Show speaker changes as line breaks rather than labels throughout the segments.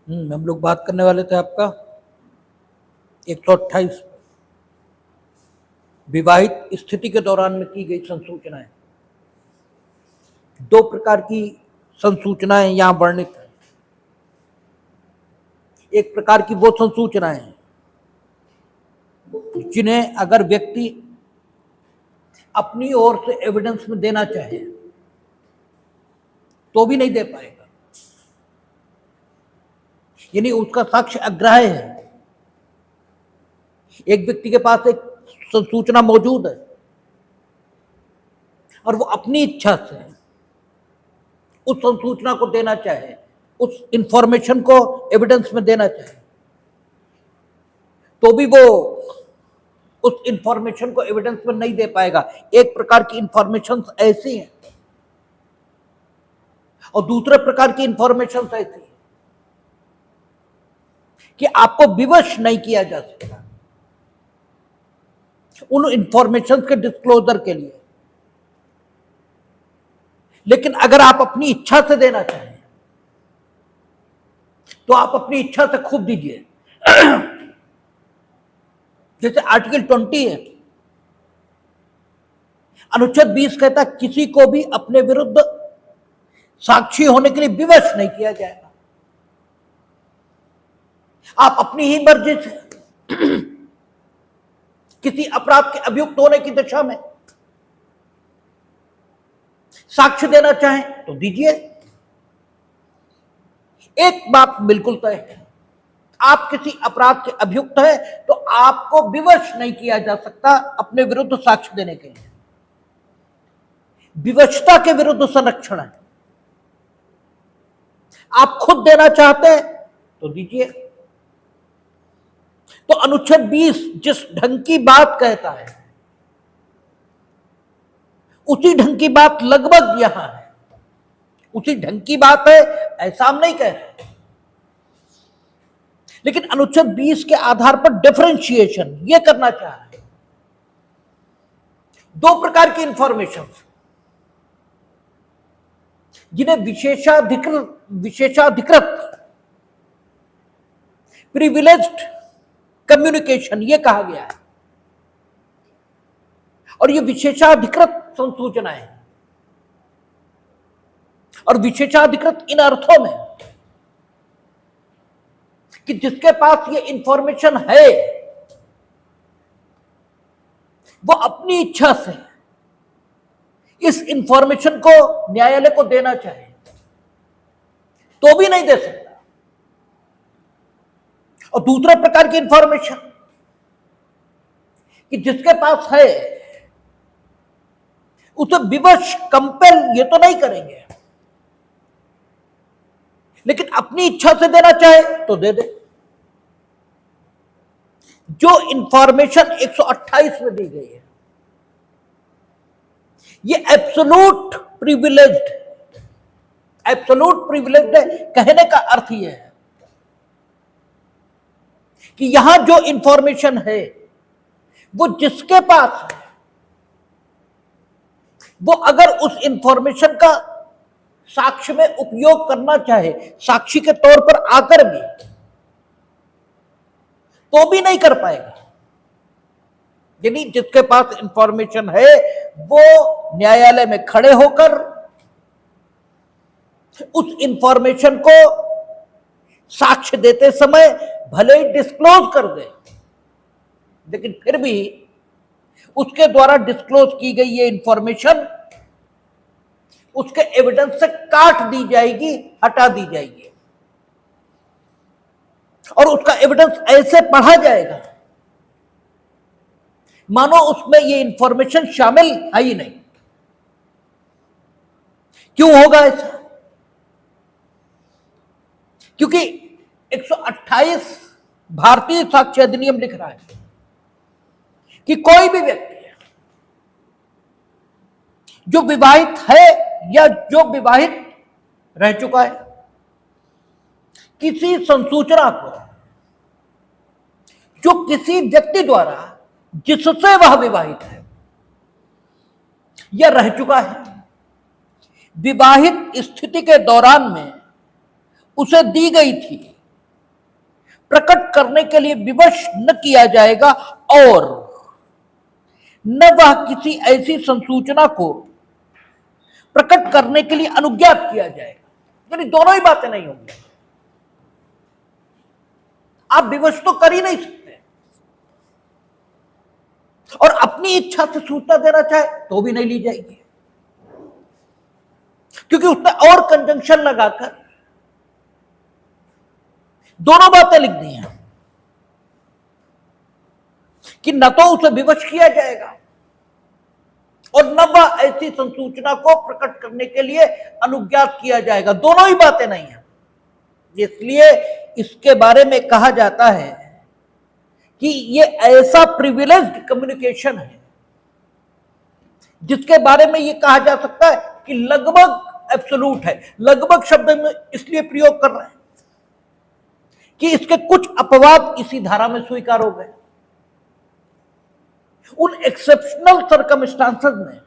हम लोग बात करने वाले थे आपका 128 विवाहित स्थिति के दौरान में की गई संसूचनाएं। दो प्रकार की संसूचनाएं यहां वर्णित है। एक प्रकार की वो संसूचनाएं हैं जिन्हें अगर व्यक्ति अपनी ओर से एविडेंस में देना चाहे तो भी नहीं दे पाएगा, यानी उसका साक्ष्य अग्राह्य है। एक व्यक्ति के पास एक संसूचना मौजूद है और वो अपनी इच्छा से उस संसूचना को देना चाहे, उस इंफॉर्मेशन को एविडेंस में देना चाहे, तो भी वो उस इंफॉर्मेशन को एविडेंस में नहीं दे पाएगा। एक प्रकार की इंफॉर्मेशन ऐसी है और दूसरे प्रकार की इंफॉर्मेशन ऐसी है कि आपको विवश नहीं किया जा सकता उन इंफॉर्मेशन के डिस्क्लोजर के लिए। लेकिन अगर आप अपनी इच्छा से देना चाहें तो आप अपनी इच्छा से खूब दीजिए। जैसे आर्टिकल 20 है, अनुच्छेद 20 कहता है किसी को भी अपने विरुद्ध साक्षी होने के लिए विवश नहीं किया जाएगा। आप अपनी ही मर्जी से किसी अपराध के अभियुक्त होने की दिशा में साक्ष्य देना चाहें तो दीजिए। एक बात बिल्कुल तय है, आप किसी अपराध के अभियुक्त हैं तो आपको विवश नहीं किया जा सकता अपने विरुद्ध साक्ष्य देने के लिए। विवशता के विरुद्ध संरक्षण है। आप खुद देना चाहते हैं तो दीजिए। तो अनुच्छेद 20 जिस ढंग की बात कहता है उसी ढंग की बात लगभग यहां है। उसी ढंग की बात है ऐसा हम नहीं कह रहे, लेकिन अनुच्छेद 20 के आधार पर डिफरेंशिएशन यह करना चाह रहे हैं। दो प्रकार की इंफॉर्मेशन जिन्हें विशेषाधिकृत प्रिविलेज्ड कम्युनिकेशन यह कहा गया है, और यह विशेषाधिकृत संसूचनाएं हैं। और विशेषाधिकृत इन अर्थों में कि जिसके पास ये इंफॉर्मेशन है वो अपनी इच्छा से इस इंफॉर्मेशन को न्यायालय को देना चाहे तो भी नहीं दे सकता। और दूसरे प्रकार की इंफॉर्मेशन कि जिसके पास है उसे विवश कंपेल ये तो नहीं करेंगे, लेकिन अपनी इच्छा से देना चाहे तो दे दे। जो इंफॉर्मेशन 128 में दी गई है ये एब्सोल्यूट प्रिविलेज्ड है। कहने का अर्थ यह है कि यहां जो इंफॉर्मेशन है वो जिसके पास है वो अगर उस इंफॉर्मेशन का साक्ष्य में उपयोग करना चाहे साक्षी के तौर पर आकर भी तो भी नहीं कर पाएगा। यानी जिसके पास इंफॉर्मेशन है वो न्यायालय में खड़े होकर उस इंफॉर्मेशन को साक्ष्य देते समय भले ही डिस्क्लोज कर दे, लेकिन फिर भी उसके द्वारा डिस्क्लोज की गई ये इंफॉर्मेशन उसके एविडेंस से काट दी जाएगी, हटा दी जाएगी, और उसका एविडेंस ऐसे पढ़ा जाएगा मानो उसमें ये इंफॉर्मेशन शामिल है ही नहीं। क्यों होगा ऐसा? क्योंकि 128 भारतीय साक्ष्य अधिनियम लिख रहा है कि कोई भी व्यक्ति जो विवाहित है या जो विवाहित रह चुका है किसी संसूचना को जो किसी व्यक्ति द्वारा जिससे वह विवाहित है या रह चुका है विवाहित स्थिति के दौरान में उसे दी गई थी प्रकट करने के लिए विवश न किया जाएगा और न वह किसी ऐसी संसूचना को प्रकट करने के लिए अनुज्ञात किया जाएगा। यानी दोनों ही बातें नहीं होंगी। आप विवश तो कर ही नहीं सकते, और अपनी इच्छा से सूचना देना चाहे तो भी नहीं ली जाएगी, क्योंकि उसने और कंजंक्शन लगाकर दोनों बातें लिख दी हैं कि न तो उसे विवश किया जाएगा और न वह ऐसी संसूचना को प्रकट करने के लिए अनुज्ञात किया जाएगा। दोनों ही बातें नहीं है। इसलिए इसके बारे में कहा जाता है कि ये ऐसा प्रिविलेज्ड कम्युनिकेशन है जिसके बारे में ये कहा जा सकता है कि लगभग एब्सोल्यूट है। लगभग शब्द में इसलिए प्रयोग कर रहे हैं कि इसके कुछ अपवाद इसी धारा में स्वीकार हो गए। उन एक्सेप्शनल सर्कमस्टांसेस में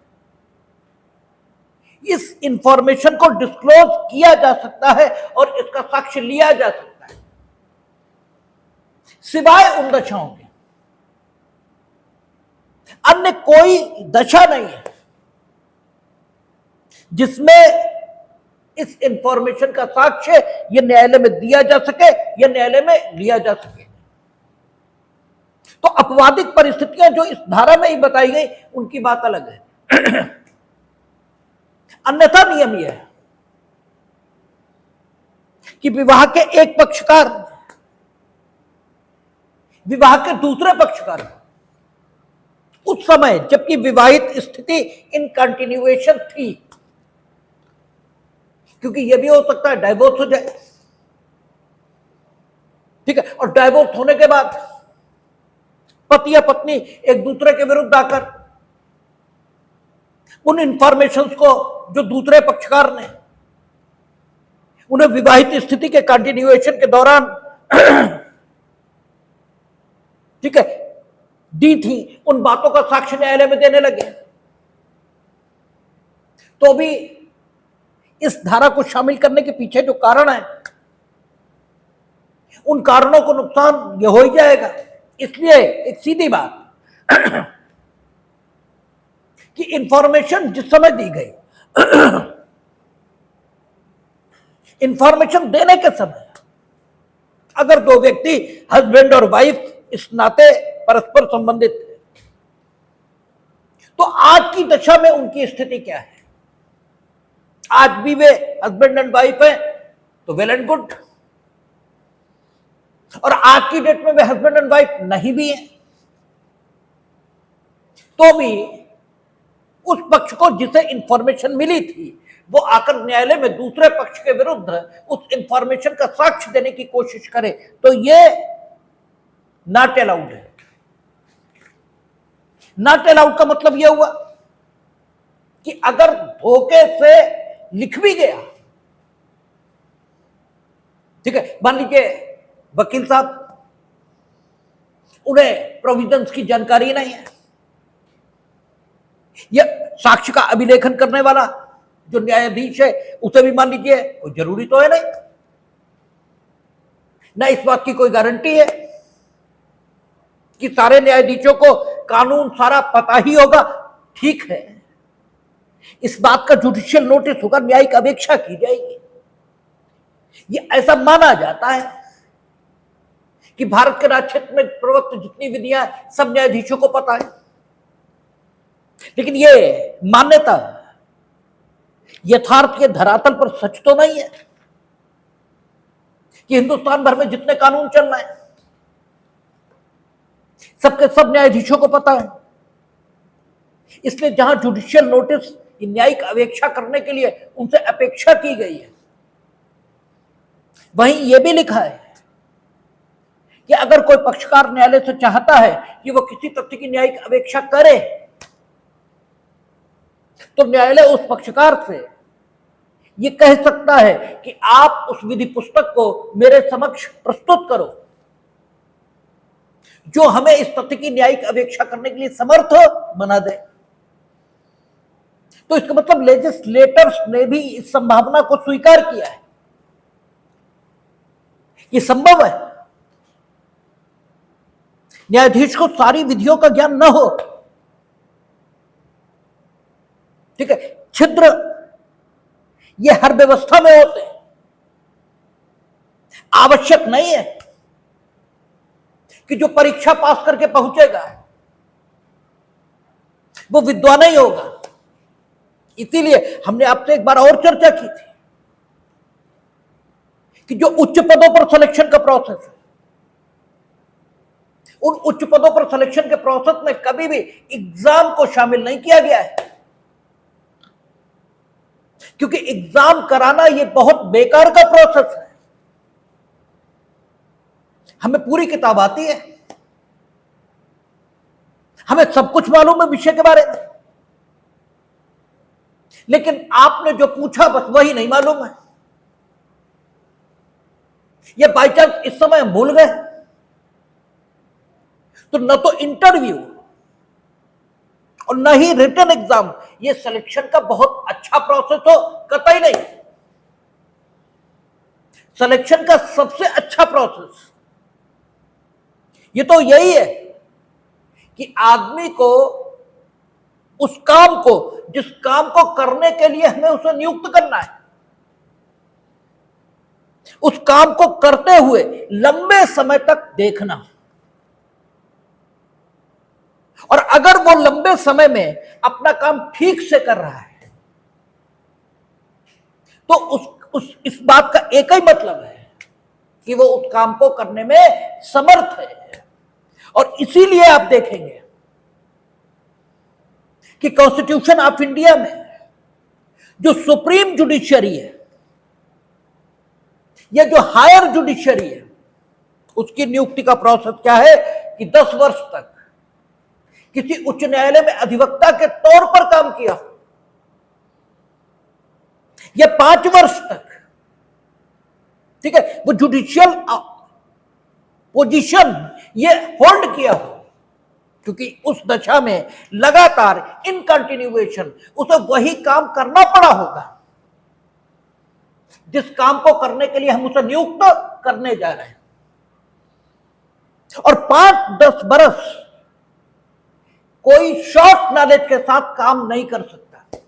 इस इंफॉर्मेशन को डिस्क्लोज किया जा सकता है और इसका साक्ष्य लिया जा सकता है, सिवाय उन दशाओं के। अन्य कोई दशा नहीं है जिसमें इस इंफॉर्मेशन का साक्ष्य यह न्यायालय में दिया जा सके या न्यायालय में लिया जा सके। तो अपवादिक परिस्थितियां जो इस धारा में ही बताई गई उनकी बात अलग है। अन्यथा नियम यह है कि विवाह के एक पक्षकार विवाह के दूसरे पक्षकार उस समय जबकि विवाहित स्थिति इन कंटिन्यूएशन थी, क्योंकि यह भी हो सकता है डाइवोर्स हो जाए, ठीक है, और डाइवोर्स होने के बाद पति या पत्नी एक दूसरे के विरुद्ध आकर उन इंफॉर्मेशंस को जो दूसरे पक्षकार ने उन्हें विवाहित स्थिति के कंटिन्यूएशन के दौरान ठीक है दी थी, उन बातों का साक्ष्य न्यायालय में देने लगे, तो भी इस धारा को शामिल करने के पीछे जो कारण है उन कारणों को नुकसान यह हो ही जाएगा। इसलिए एक सीधी बात कि इंफॉर्मेशन जिस समय दी गई इंफॉर्मेशन देने के समय अगर दो व्यक्ति हस्बैंड और वाइफ इस नाते परस्पर संबंधित थे, तो आज की दशा में उनकी स्थिति क्या है? आज भी वे हस्बैंड एंड वाइफ हैं तो वेल एंड गुड, और आज की डेट में वे हस्बैंड एंड वाइफ नहीं भी हैं तो भी उस पक्ष को जिसे इंफॉर्मेशन मिली थी वो आकर न्यायालय में दूसरे पक्ष के विरुद्ध उस इंफॉर्मेशन का साक्ष्य देने की कोशिश करे, तो ये नॉट अलाउड है। नॉट अलाउड का मतलब यह हुआ कि अगर धोखे से लिख भी गया, ठीक है, मान लीजिए वकील साहब उन्हें प्रोविजंस की जानकारी नहीं है, या साक्ष्य का अभिलेखन करने वाला जो न्यायाधीश है उसे भी मान लीजिए कोई जरूरी तो है नहीं, ना इस बात की कोई गारंटी है कि सारे न्यायाधीशों को कानून सारा पता ही होगा। ठीक है, इस बात का जुडिशियल नोटिस होगा, न्यायिक अपेक्षा की जाएगी। ये ऐसा माना जाता है कि भारत के राज्य क्षेत्र में प्रवृत्त जितनी विधियां सब न्यायाधीशों को पता है, लेकिन ये मान्यता यथार्थ के धरातल पर सच तो नहीं है कि हिंदुस्तान भर में जितने कानून चल रहे हैं सबके सब न्यायाधीशों को पता है। इसलिए जहां जुडिशियल नोटिस न्यायिक अपेक्षा करने के लिए उनसे अपेक्षा की गई है, वहीं यह भी लिखा है कि अगर कोई पक्षकार न्यायालय से चाहता है कि वह किसी तथ्य की न्यायिक अपेक्षा करे तो न्यायालय उस पक्षकार से यह कह सकता है कि आप उस विधि पुस्तक को मेरे समक्ष प्रस्तुत करो जो हमें इस तथ्य की न्यायिक अपेक्षा करने के लिए समर्थ बना दे। तो इसका मतलब लेजिस्लेटर्स ने भी इस संभावना को स्वीकार किया है कि संभव है न्यायाधीश को सारी विधियों का ज्ञान न हो, ठीक है, छिद्र ये हर व्यवस्था में होते हैं। आवश्यक नहीं है कि जो परीक्षा पास करके पहुंचेगा वो विद्वान ही होगा। इसीलिए हमने आपसे एक बार और चर्चा की थी कि जो उच्च पदों पर सिलेक्शन का प्रोसेस है, उन उच्च पदों पर सिलेक्शन के प्रोसेस में कभी भी एग्जाम को शामिल नहीं किया गया है, क्योंकि एग्जाम कराना यह बहुत बेकार का प्रोसेस है। हमें पूरी किताब आती है, हमें सब कुछ मालूम है विषय के बारे में, लेकिन आपने जो पूछा बस वही नहीं मालूम है। ये बाई चांस इस समय हम भूल गए तो न तो इंटरव्यू और न ही रिटन एग्जाम ये सिलेक्शन का बहुत अच्छा प्रोसेस हो, कतई नहीं। सिलेक्शन का सबसे अच्छा प्रोसेस ये तो यही है कि आदमी को उस काम को, जिस काम को करने के लिए हमें उसे नियुक्त करना है, उस काम को करते हुए लंबे समय तक देखना, और अगर वो लंबे समय में अपना काम ठीक से कर रहा है तो इस बात का एक ही मतलब है कि वो उस काम को करने में समर्थ है। और इसीलिए आप देखेंगे कि कॉन्स्टिट्यूशन ऑफ इंडिया में जो सुप्रीम जुडिशरी है या जो हायर जुडिशरी है, उसकी नियुक्ति का प्रोसेस क्या है कि 10 वर्ष तक किसी उच्च न्यायालय में अधिवक्ता के तौर पर काम किया, या 5 वर्ष तक, ठीक है, वो जुडिशियल पोजीशन ये होल्ड किया हो, क्योंकि उस दशा में लगातार इन कंटिन्यूएशन उसे वही काम करना पड़ा होगा जिस काम को करने के लिए हम उसे नियुक्त करने जा रहे हैं। और 5-10 बरस कोई शॉर्ट नॉलेज के साथ काम नहीं कर सकता,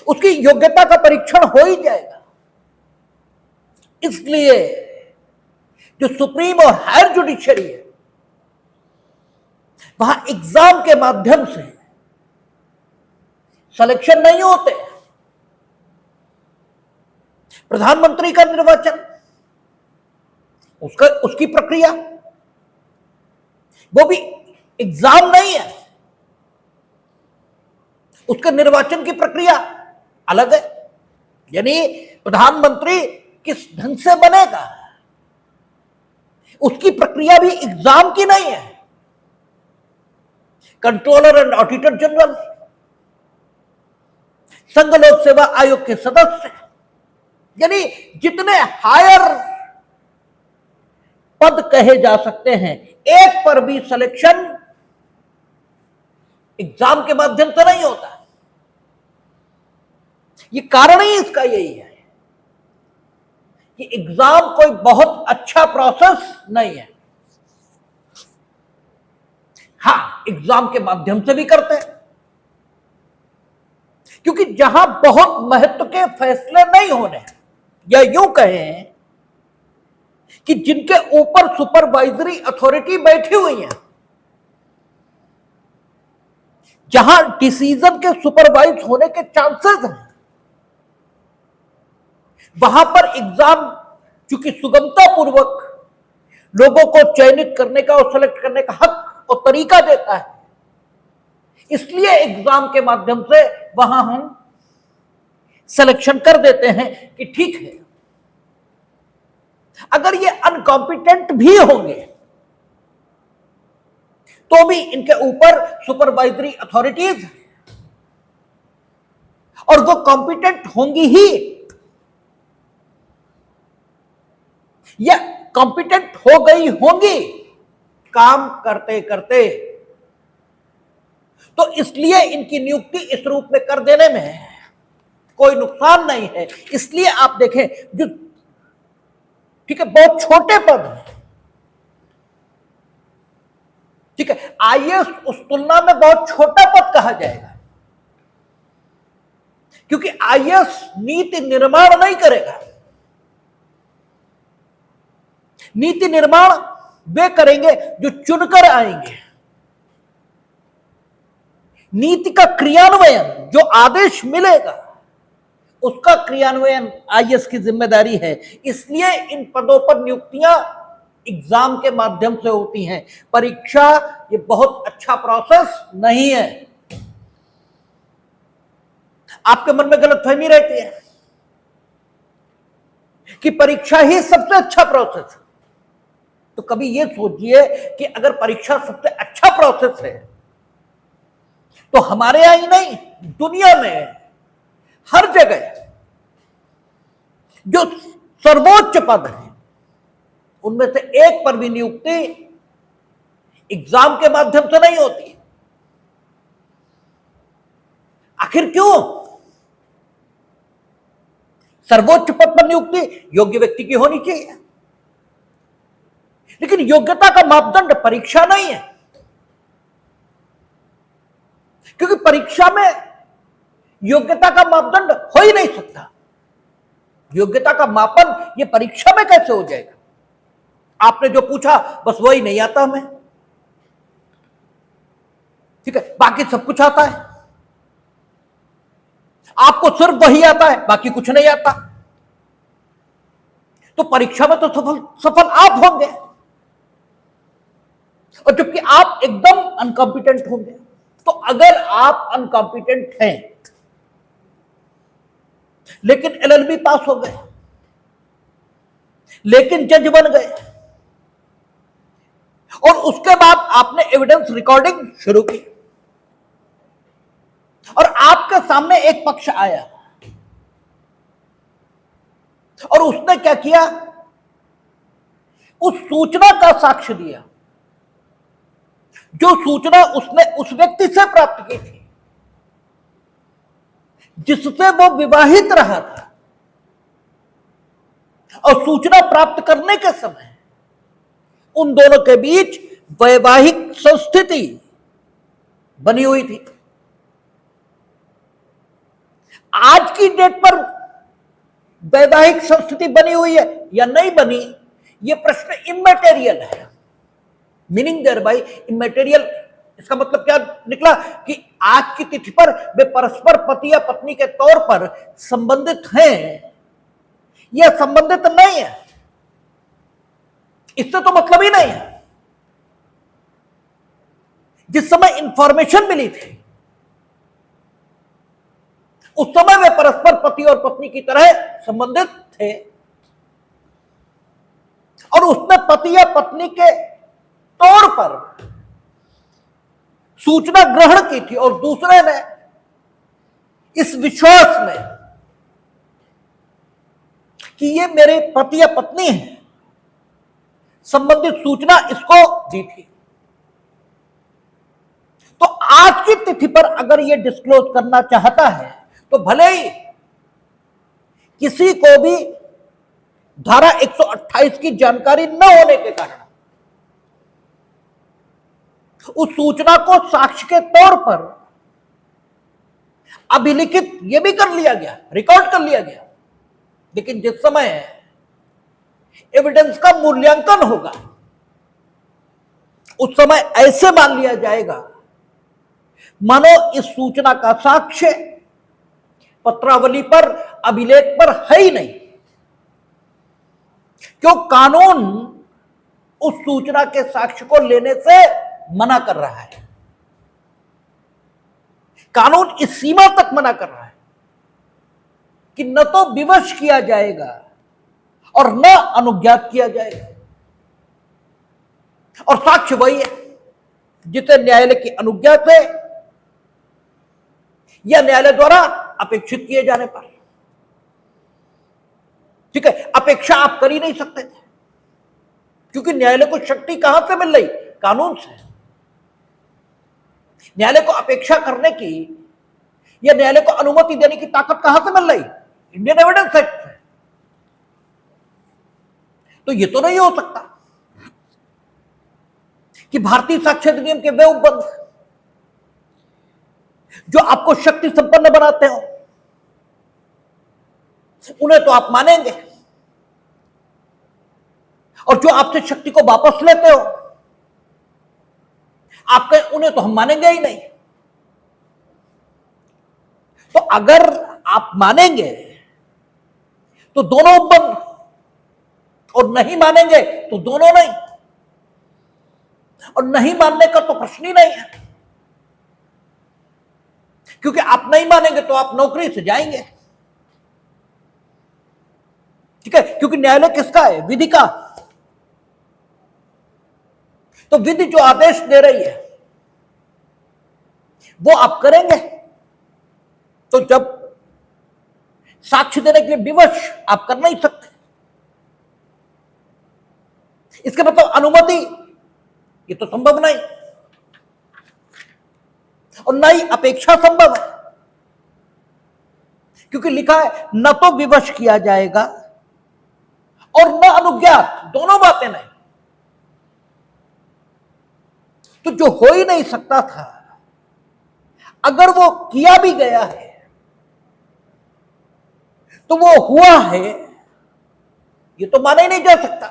उसकी योग्यता का परीक्षण हो ही जाएगा। इसलिए जो सुप्रीम और हायर जुडिशरी है वहां एग्जाम के माध्यम से सिलेक्शन नहीं होते। प्रधानमंत्री का निर्वाचन, उसकी प्रक्रिया वो भी एग्जाम नहीं है, उसके निर्वाचन की प्रक्रिया अलग है। यानी प्रधानमंत्री किस ढंग से बनेगा उसकी प्रक्रिया भी एग्जाम की नहीं है। कंट्रोलर एंड ऑडिटर जनरल, संघ लोक सेवा आयोग के सदस्य, यानी जितने हायर पद कहे जा सकते हैं, एक पर भी सिलेक्शन एग्जाम के माध्यम से नहीं होता। ये कारण ही इसका यही है कि एग्जाम कोई बहुत अच्छा प्रोसेस नहीं है। हां, एग्जाम के माध्यम से भी करते हैं, क्योंकि जहां बहुत महत्व के फैसले नहीं होने, या यूं कहें कि जिनके ऊपर सुपरवाइजरी अथॉरिटी बैठी हुई है, जहां डिसीजन के सुपरवाइज होने के चांसेस हैं, वहां पर एग्जाम चूंकि सुगमता पूर्वक लोगों को चयनित करने का और सेलेक्ट करने का हक और तरीका देता है, इसलिए एग्जाम के माध्यम से वहां हम सिलेक्शन कर देते हैं कि ठीक है। अगर ये अनकॉम्पिटेंट भी होंगे तो भी इनके ऊपर सुपरवाइजरी अथॉरिटीज हैं और वो कॉम्पिटेंट होंगी ही, या कॉम्पिटेंट हो गई होंगी काम करते करते। तो इसलिए इनकी नियुक्ति इस रूप में कर देने में कोई नुकसान नहीं है। इसलिए आप देखें जो, ठीक है, बहुत छोटे पद हैं ठीक है, आईएएस उस तुलना में बहुत छोटा पद कहा जाएगा, क्योंकि आईएएस नीति निर्माण नहीं करेगा। नीति निर्माण वे करेंगे जो चुनकर आएंगे। नीति का क्रियान्वयन, जो आदेश मिलेगा उसका क्रियान्वयन आईएएस की जिम्मेदारी है। इसलिए इन पदों पर नियुक्तियां एग्जाम के माध्यम से होती हैं। परीक्षा ये बहुत अच्छा प्रोसेस नहीं है। आपके मन में गलतफहमी रहती है कि परीक्षा ही सबसे अच्छा प्रोसेस है। तो कभी ये सोचिए कि अगर परीक्षा सबसे अच्छा प्रोसेस है तो हमारे यहां ही नहीं, दुनिया में हर जगह जो सर्वोच्च पद है उनमें से एक पर भी नियुक्ति एग्जाम के माध्यम से नहीं होती। आखिर क्यों? सर्वोच्च पद पर नियुक्ति योग्य व्यक्ति की होनी चाहिए, लेकिन योग्यता का मापदंड परीक्षा नहीं है, क्योंकि परीक्षा में योग्यता का मापदंड हो ही नहीं सकता। योग्यता का मापन ये परीक्षा में कैसे हो जाएगा? आपने जो पूछा बस वही नहीं आता हमें, ठीक है, बाकी सब कुछ आता है। आपको सिर्फ वही आता है, बाकी कुछ नहीं आता, तो परीक्षा में तो सफल आप होंगे, और जबकि आप एकदम अनकॉम्पिटेंट होंगे। तो अगर आप अनकॉम्पिटेंट हैं लेकिन एलएलबी पास हो गए, लेकिन जज बन गए, और उसके बाद आपने एविडेंस रिकॉर्डिंग शुरू की और आपके सामने एक पक्ष आया और उसने क्या किया, उस सूचना का साक्ष्य दिया जो सूचना उसने उस व्यक्ति से प्राप्त की थी जिससे वो विवाहित रहा था, और सूचना प्राप्त करने के समय उन दोनों के बीच वैवाहिक संस्थिति बनी हुई थी। आज की डेट पर वैवाहिक संस्थिति बनी हुई है या नहीं बनी, यह प्रश्न इमैटेरियल है। मीनिंग देयर बाय इमैटेरियल, इसका मतलब क्या निकला कि आज की तिथि पर वे परस्पर पति या पत्नी के तौर पर संबंधित हैं या संबंधित नहीं है, इससे तो मतलब ही नहीं है। जिस समय इंफॉर्मेशन मिली थी उस समय वे परस्पर पति और पत्नी की तरह संबंधित थे, और उसने पति या पत्नी के तौर पर सूचना ग्रहण की थी, और दूसरे ने इस विश्वास में कि ये मेरे पति या पत्नी है संबंधित सूचना इसको दी थी। तो आज की तिथि पर अगर ये डिस्क्लोज करना चाहता है तो भले ही किसी को भी धारा 128 की जानकारी न होने के कारण उस सूचना को साक्ष्य के तौर पर अभिलिखित यह भी कर लिया गया, रिकॉर्ड कर लिया गया, लेकिन जिस समय एविडेंस का मूल्यांकन होगा उस समय ऐसे मान लिया जाएगा मानो इस सूचना का साक्ष्य पत्रावली पर, अभिलेख पर है ही नहीं। क्यों? कानून उस सूचना के साक्ष्य को लेने से मना कर रहा है। कानून इस सीमा तक मना कर रहा है कि न तो विवश किया जाएगा और न अनुज्ञात किया जाएगा, और साक्ष्य वही है जिसे न्यायालय की अनुज्ञा से या न्यायालय द्वारा अपेक्षित किए जाने पर, ठीक है, अपेक्षा आप कर ही नहीं सकते थे, क्योंकि न्यायालय को शक्ति कहां से मिल रही? कानून से। न्यायालय को अपेक्षा करने की या न्यायालय को अनुमति देने की ताकत कहां से मिल रही? इंडियन एविडेंस एक्ट से। तो ये तो नहीं हो सकता कि भारतीय साक्ष्य अधिनियम के वे उपबंध जो आपको शक्ति संपन्न बनाते हो उन्हें तो आप मानेंगे, और जो आपसे शक्ति को वापस लेते हो आपके उन्हें तो हम मानेंगे ही नहीं। तो अगर आप मानेंगे तो दोनों उपबंध, और नहीं मानेंगे तो दोनों नहीं, और नहीं मानने का तो प्रश्न ही नहीं है, क्योंकि आप नहीं मानेंगे तो आप नौकरी से जाएंगे। ठीक है, क्योंकि न्यायालय किसका है? विधि का। तो विधि जो आदेश दे रही है वो आप करेंगे। तो जब साक्ष्य देने के लिए विवश आप कर नहीं सकते, इसके मतलब अनुमति ये तो संभव नहीं, और न ही अपेक्षा संभव है, क्योंकि लिखा है न तो विवश किया जाएगा और न अनुज्ञात, दोनों बातें नहीं। तो जो हो ही नहीं सकता था, अगर वो किया भी गया है तो वो हुआ है, ये तो माना ही नहीं जा सकता।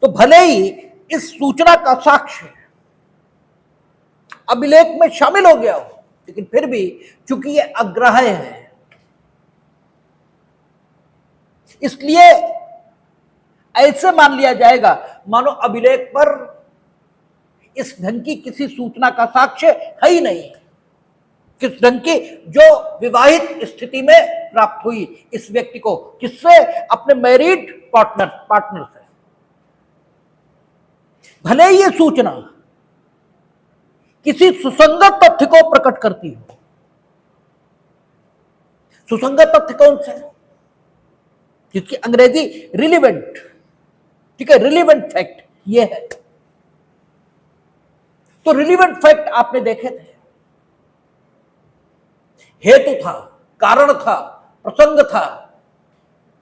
तो भले ही इस सूचना का साक्ष्य अभिलेख में शामिल हो गया हो, लेकिन फिर भी चूंकि ये अग्राह्य है, इसलिए ऐसे मान लिया जाएगा मानो अभिलेख पर इस ढंग की किसी सूचना का साक्ष्य है ही नहीं। किस ढंग की? जो विवाहित स्थिति में प्राप्त हुई इस व्यक्ति को, किससे? अपने मैरिड पार्टनर से। भले ही ये सूचना किसी सुसंगत तथ्य को प्रकट करती हो। सुसंगत तथ्य कौन से? जिसकी अंग्रेजी रिलीवेंट, ठीक है, रिलीवेंट फैक्ट ये है। तो रिलीवेंट फैक्ट आपने देखे थे, हेतु था, कारण था, प्रसंग था,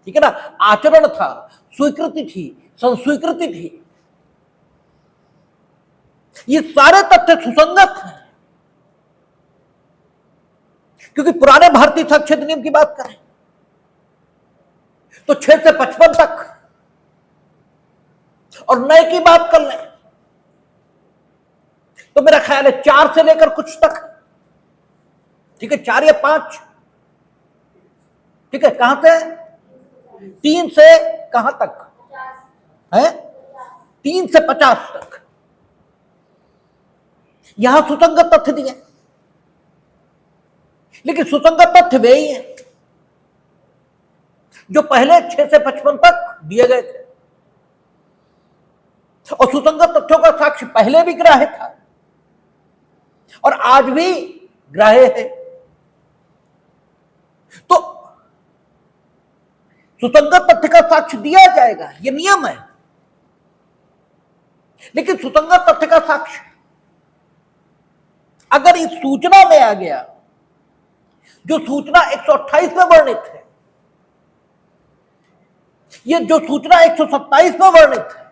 ठीक है ना, आचरण था, स्वीकृति थी, संस्वीकृति थी, ये सारे तथ्य सुसंगत हैं। क्योंकि पुराने भारतीय साक्ष्य अधिनियम की बात करें तो 6 से 55 तक, और नए की बात कर लें तो मेरा ख्याल है 4 से लेकर कुछ तक, ठीक है, 4 या 5, ठीक है, कहां से? 3 से कहां तक है? 3 से 50 तक यहां सुसंगत तथ्य दिए, लेकिन सुसंगत तथ्य वे ही हैं जो पहले 6 से 55 तक दिए गए थे, और सुसंगत तथ्यों का साक्ष्य पहले भी ग्राह्य था और आज भी ग्राह्य है। तो सुसंगत तथ्य का साक्ष्य दिया जाएगा, यह नियम है, लेकिन सुसंगत तथ्य का साक्ष्य अगर इस सूचना में आ गया, जो सूचना 128 में वर्णित है, यह जो सूचना 127 में वर्णित है,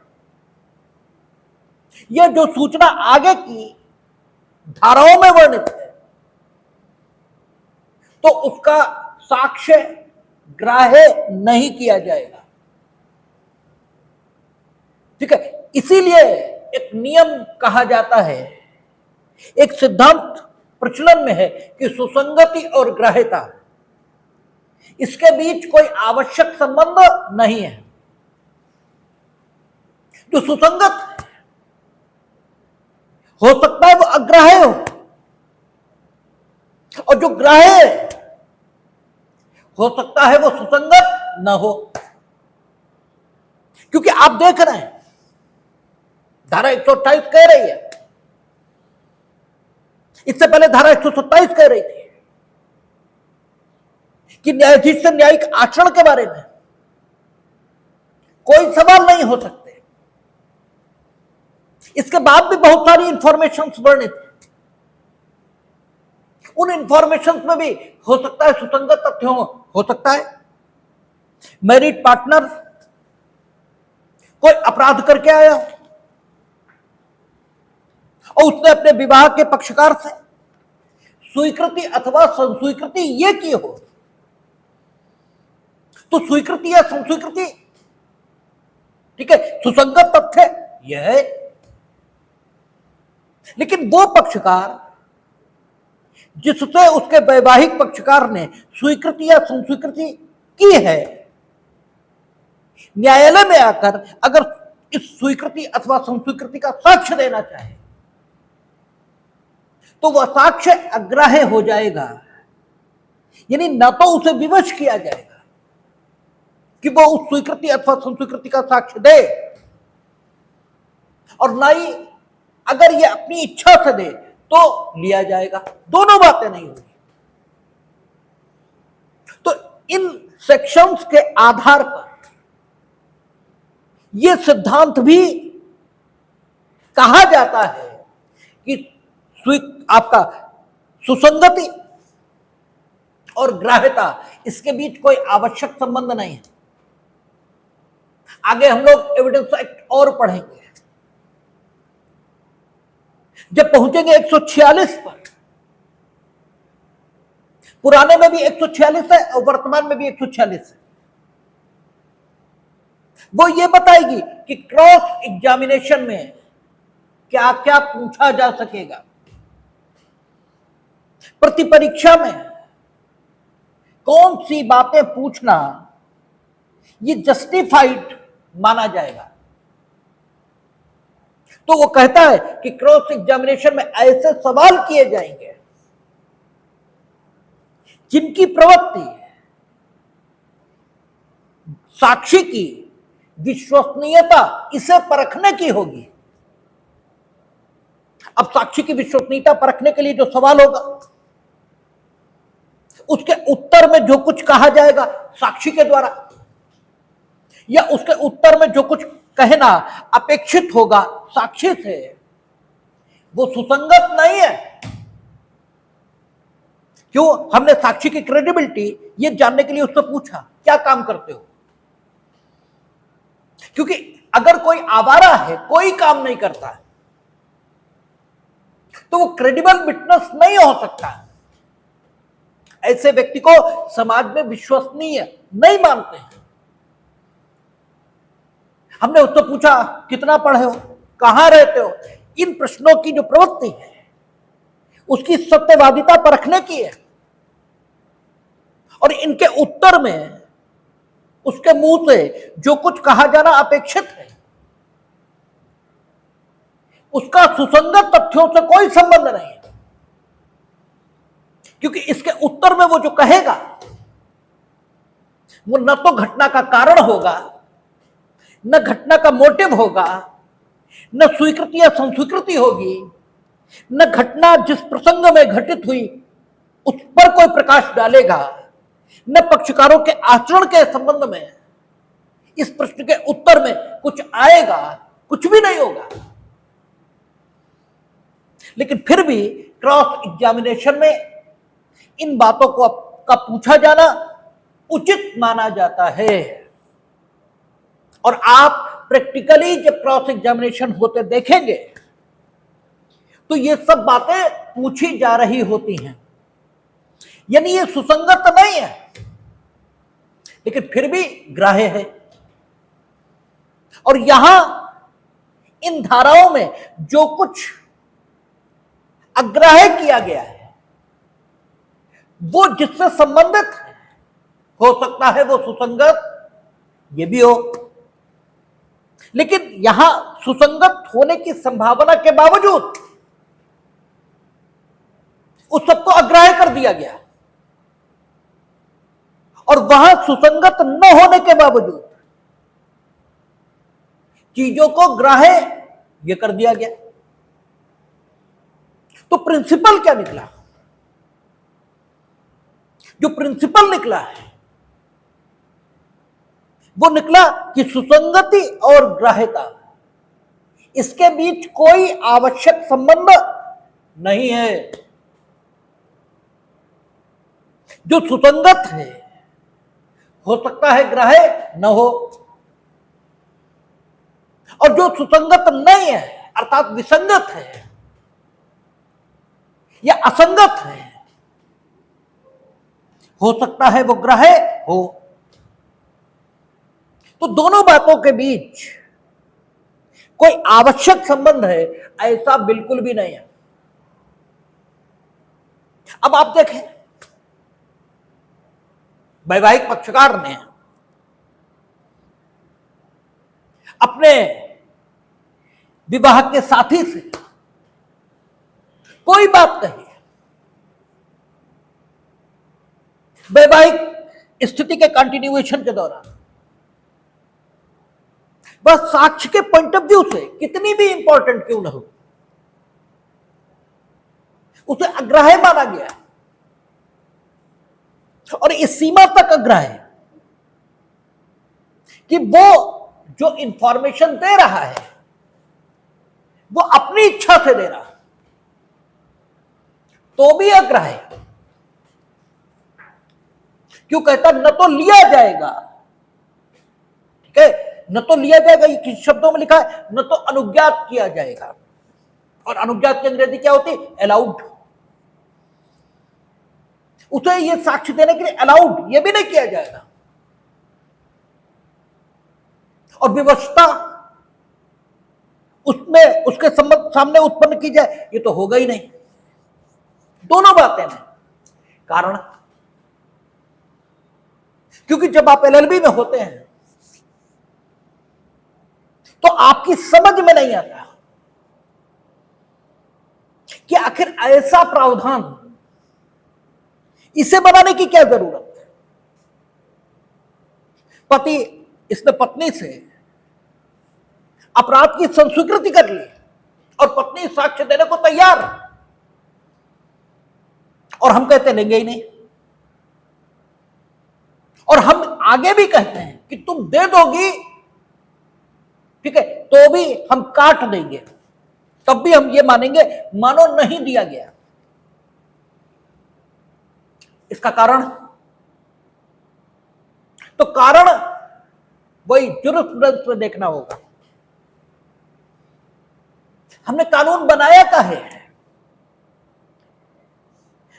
यह जो सूचना आगे की धाराओं में वर्णित है, तो उसका साक्ष्य ग्राह्य नहीं किया जाएगा। ठीक है, इसीलिए एक नियम कहा जाता है, एक सिद्धांत प्रचलन में है कि सुसंगति और ग्राह्यता, इसके बीच कोई आवश्यक संबंध नहीं है। जो सुसंगत हो सकता है वो अग्राह्य हो, और जो ग्राह्य हो सकता है वो सुसंगत न हो। क्योंकि आप देख रहे हैं धारा 128 कह रही है, इससे पहले धारा 127 कह रही थी कि न्यायाधीश से न्यायिक आचरण के बारे में कोई सवाल नहीं हो सकते। इसके बाद भी बहुत सारी इंफॉर्मेशन वर्णित, उन इंफॉर्मेशन में भी हो सकता है सुसंगत तथ्य हो सकता है मैरिड पार्टनर कोई अपराध करके आया, और उसने अपने विवाह के पक्षकार से स्वीकृति अथवा संस्वीकृति ये की हो, तो स्वीकृति या संस्वीकृति, ठीक है, सुसंगत तथ्य यह है। लेकिन वो पक्षकार जिससे उसके वैवाहिक पक्षकार ने स्वीकृति या संस्वीकृति की है, न्यायालय में आकर अगर इस स्वीकृति अथवा संस्वीकृति का साक्ष्य देना चाहे तो वह साक्ष्य अग्राह्य हो जाएगा, यानी न तो उसे विवश किया जाएगा कि वह उस स्वीकृति अथवा संस्वीकृति का साक्ष्य दे, और न ही अगर यह अपनी इच्छा से दे तो लिया जाएगा। दोनों बातें नहीं होगी। तो इन सेक्शंस के आधार पर यह सिद्धांत भी कहा जाता है कि आपका सुसंगति और ग्राह्यता, इसके बीच कोई आवश्यक संबंध नहीं है। आगे हम लोग एविडेंस एक्ट और पढ़ेंगे, जब पहुंचेंगे 146 पर। पुराने में भी 146 है और वर्तमान में भी 146 है। वो ये बताएगी कि क्रॉस एग्जामिनेशन में क्या क्या पूछा जा सकेगा, प्रतिपरीक्षा में कौन सी बातें पूछना ये जस्टिफाइड माना जाएगा। तो वो कहता है कि क्रॉस एग्जामिनेशन में ऐसे सवाल किए जाएंगे जिनकी प्रवृत्ति साक्षी की विश्वसनीयता इसे परखने की होगी। अब साक्षी की विश्वसनीयता परखने के लिए जो सवाल होगा, उसके उत्तर में जो कुछ कहा जाएगा साक्षी के द्वारा, या उसके उत्तर में जो कुछ कहना अपेक्षित होगा साक्षी से, वो सुसंगत नहीं है। क्यों? हमने साक्षी की क्रेडिबिलिटी ये जानने के लिए उससे पूछा क्या काम करते हो, क्योंकि अगर कोई आवारा है, कोई काम नहीं करता है, तो वो क्रेडिबल विटनेस नहीं हो सकता। ऐसे व्यक्ति को समाज में विश्वसनीय नहीं मानते हैं। हमने उससे पूछा कितना पढ़े हो, कहां रहते हो, इन प्रश्नों की जो प्रवृत्ति है उसकी सत्यवादिता परखने की है, और इनके उत्तर में उसके मुंह से जो कुछ कहा जाना अपेक्षित है उसका सुसंगत तथ्यों से कोई संबंध नहीं है, क्योंकि इसके उत्तर में वो जो कहेगा वो न तो घटना का कारण होगा, न घटना का मोटिव होगा, न स्वीकृति या संस्वीकृति होगी, न घटना जिस प्रसंग में घटित हुई उस पर कोई प्रकाश डालेगा, न पक्षकारों के आचरण के संबंध में इस प्रश्न के उत्तर में कुछ आएगा, कुछ भी नहीं होगा। लेकिन फिर भी क्रॉस एग्जामिनेशन में इन बातों को का पूछा जाना उचित माना जाता है, और आप प्रैक्टिकली जब क्रॉस एग्जामिनेशन होते देखेंगे तो ये सब बातें पूछी जा रही होती हैं, यानी ये सुसंगत नहीं है लेकिन फिर भी ग्राह्य है। और यहां इन धाराओं में जो कुछ अग्राह्य किया गया है वो जिससे संबंधित हो सकता है वो सुसंगत ये भी हो, लेकिन यहां सुसंगत होने की संभावना के बावजूद उस सबको अग्राह्य कर दिया गया, और वहां सुसंगत न होने के बावजूद चीजों को ग्राह्य ये कर दिया गया। तो प्रिंसिपल क्या निकला? जो प्रिंसिपल निकला है वो निकला कि सुसंगति और ग्राह्यता इसके बीच कोई आवश्यक संबंध नहीं है। जो सुसंगत है हो सकता है ग्राह्य न हो, और जो सुसंगत नहीं है अर्थात विसंगत है यह असंगत है, हो सकता है वो ग्राह्य हो। तो दोनों बातों के बीच कोई आवश्यक संबंध है, ऐसा बिल्कुल भी नहीं है। अब आप देखें, वैवाहिक पक्षकार ने अपने विवाह के साथी से कोई बात कही, वैवाहिक स्थिति के कंटिन्यूएशन के दौरान, बस साक्ष्य के पॉइंट ऑफ व्यू से कितनी भी इंपॉर्टेंट क्यों न हो, उसे अग्राह्य माना गया और इस सीमा तक अग्राह्य कि वो जो इंफॉर्मेशन दे रहा है वो अपनी इच्छा से दे रहा है, तो भी अग्राह्य। क्यों कहता न तो लिया जाएगा, ठीक है, न तो लिया जाएगा, ये किस शब्दों में लिखा है, न तो अनुज्ञात किया जाएगा। और अनुज्ञात की अंग्रेजी क्या होती है? अलाउड। उसे ये साक्ष्य देने के लिए अलाउड, ये भी नहीं किया जाएगा। और विवशता उसमें उसके सामने उत्पन्न की जाए, ये तो होगा ही नहीं। दोनों बातें हैं। कारण, क्योंकि जब आप एलएलबी में होते हैं तो आपकी समझ में नहीं आता कि आखिर ऐसा प्रावधान इसे बनाने की क्या जरूरत है। पति, इसने पत्नी से अपराध की संस्वीकृति कर ली और पत्नी साक्ष्य देने को तैयार है, और हम कहते लेंगे ही नहीं। और हम आगे भी कहते हैं कि तुम दे दोगी, ठीक है, तो भी हम काट देंगे, तब भी हम ये मानेंगे मानो नहीं दिया गया। इसका कारण, तो कारण वही जुरिस्प्रूडेंस में देखना होगा। हमने कानून बनाया का है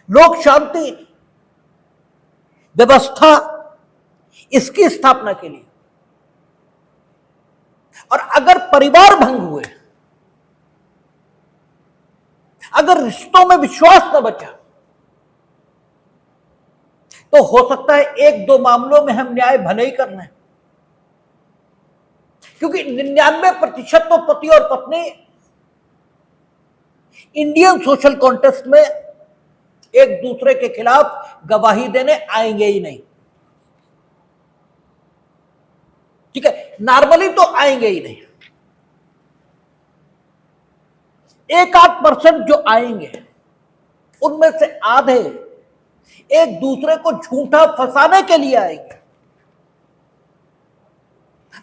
लोक शांति व्यवस्था, इसकी स्थापना के लिए। और अगर परिवार भंग हुए, अगर रिश्तों में विश्वास न बचा, तो हो सकता है एक दो मामलों में हम न्याय भले ही कर लें, क्योंकि 99% तो पति और पत्नी इंडियन सोशल कॉन्टेक्स्ट में एक दूसरे के खिलाफ गवाही देने आएंगे ही नहीं। ठीक है, नॉर्मली तो आएंगे ही नहीं। 1-8% जो आएंगे, उनमें से आधे एक दूसरे को झूठा फंसाने के लिए आएंगे।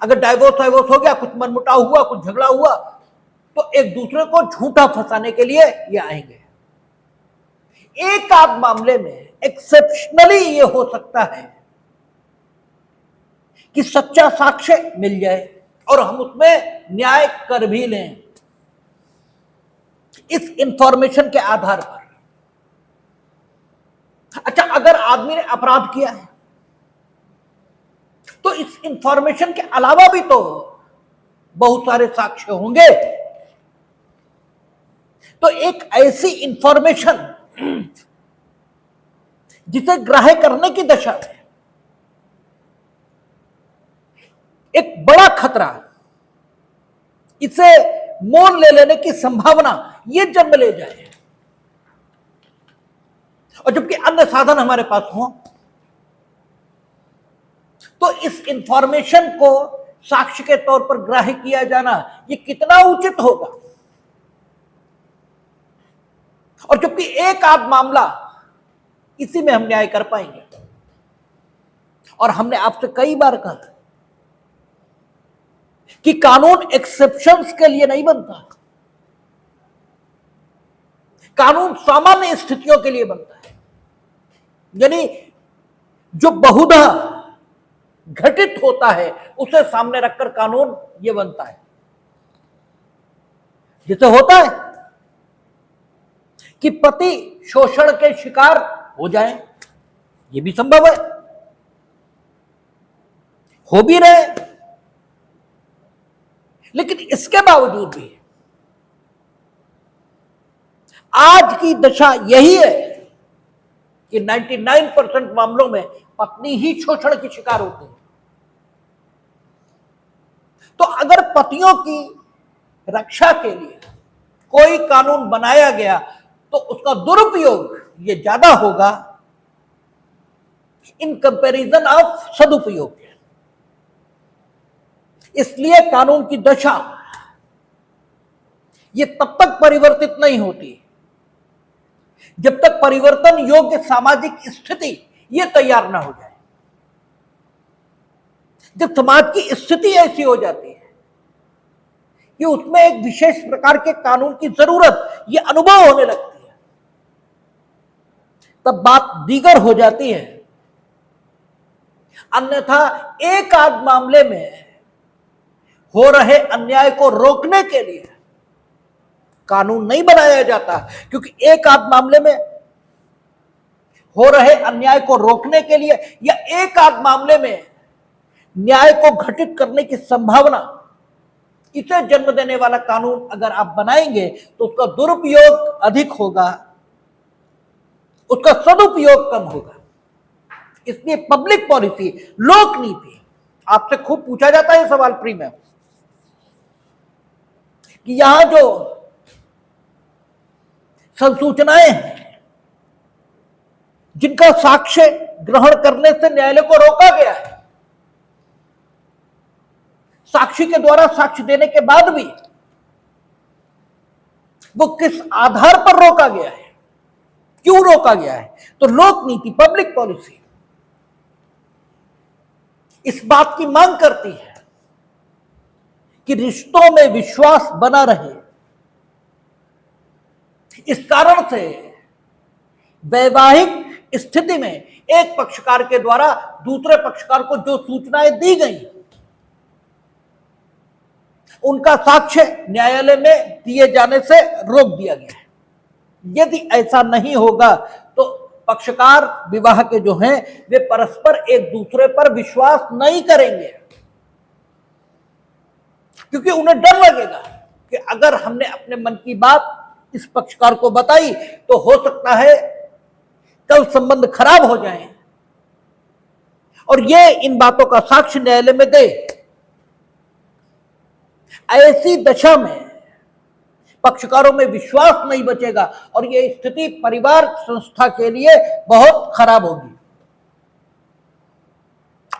अगर डाइवोर्स हो गया, कुछ मनमुटाव हुआ, कुछ झगड़ा हुआ, तो एक दूसरे को झूठा फंसाने के लिए ये आएंगे। एक आध मामले में एक्सेप्शनली ये हो सकता है कि सच्चा साक्ष्य मिल जाए और हम उसमें न्याय कर भी लें इस इंफॉर्मेशन के आधार पर। अच्छा, अगर आदमी ने अपराध किया है तो इस इंफॉर्मेशन के अलावा भी तो बहुत सारे साक्ष्य होंगे। तो एक ऐसी इंफॉर्मेशन जिसे ग्राह्य करने की दशा में एक बड़ा खतरा, इसे मोल ले लेने की संभावना ये जन्म ले जाए, और जबकि अन्य साधन हमारे पास हो, तो इस इंफॉर्मेशन को साक्ष्य के तौर पर ग्राह्य किया जाना ये कितना उचित होगा। और जबकि एक आध मामला, इसी में हम न्याय कर पाएंगे। और हमने आपसे कई बार कहा कि कानून एक्सेप्शंस के लिए नहीं बनता, कानून सामान्य स्थितियों के लिए बनता है। यानी जो बहुधा घटित होता है उसे सामने रखकर कानून ये बनता है। जैसे होता है कि पति शोषण के शिकार हो जाएं, ये भी संभव है, हो भी रहे। लेकिन इसके बावजूद भी आज की दशा यही है कि 99% मामलों में पत्नी ही शोषण की शिकार होती है। तो अगर पतियों की रक्षा के लिए कोई कानून बनाया गया तो उसका दुरुपयोग ये ज्यादा होगा इन कंपैरिजन ऑफ सदुपयोग के। इसलिए कानून की दशा ये तब तक परिवर्तित नहीं होती जब तक परिवर्तन योग्य सामाजिक स्थिति ये तैयार ना हो जाए। जब समाज की स्थिति ऐसी हो जाती है कि उसमें एक विशेष प्रकार के कानून की जरूरत ये अनुभव होने लगती है, तब बात दीगर हो जाती है। अन्यथा एक आध मामले में हो रहे अन्याय को रोकने के लिए कानून नहीं बनाया जाता, क्योंकि एक आध मामले में हो रहे अन्याय को रोकने के लिए या एक आध मामले में न्याय को घटित करने की संभावना, इसे जन्म देने वाला कानून अगर आप बनाएंगे तो उसका दुरुपयोग अधिक होगा, उसका सदुपयोग कम होगा। इसलिए पब्लिक पॉलिसी, लोक नीति, आपसे खूब पूछा जाता है सवाल प्री में कि यहां जो संसूचनाएं हैं जिनका साक्ष्य ग्रहण करने से न्यायालय को रोका गया है, साक्षी के द्वारा साक्ष्य देने के बाद भी वो किस आधार पर रोका गया है, क्यों रोका गया है? तो लोक नीति, पब्लिक पॉलिसी इस बात की मांग करती है कि रिश्तों में विश्वास बना रहे। इस कारण से वैवाहिक स्थिति में एक पक्षकार के द्वारा दूसरे पक्षकार को जो सूचनाएं दी गई उनका साक्ष्य न्यायालय में दिए जाने से रोक दिया गया है। यदि ऐसा नहीं होगा तो पक्षकार विवाह के जो हैं वे परस्पर एक दूसरे पर विश्वास नहीं करेंगे, क्योंकि उन्हें डर लगेगा कि अगर हमने अपने मन की बात इस पक्षकार को बताई तो हो सकता है कल संबंध खराब हो जाए और ये इन बातों का साक्ष्य न्यायालय में दे। ऐसी दशा में पक्षकारों में विश्वास नहीं बचेगा और यह स्थिति परिवार संस्था के लिए बहुत खराब होगी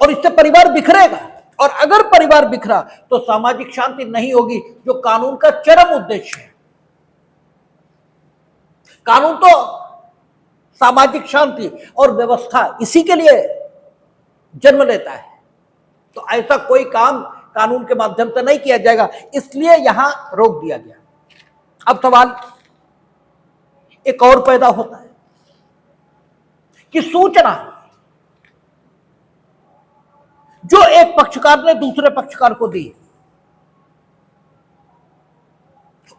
और इससे परिवार बिखरेगा। और अगर परिवार बिखरा तो सामाजिक शांति नहीं होगी, जो कानून का चरम उद्देश्य है। कानून तो सामाजिक शांति और व्यवस्था इसी के लिए जन्म लेता है, तो ऐसा कोई काम कानून के माध्यम से नहीं किया जाएगा, इसलिए यहां रोक दिया गया। अब सवाल एक और पैदा होता है कि सूचना जो एक पक्षकार ने दूसरे पक्षकार को दी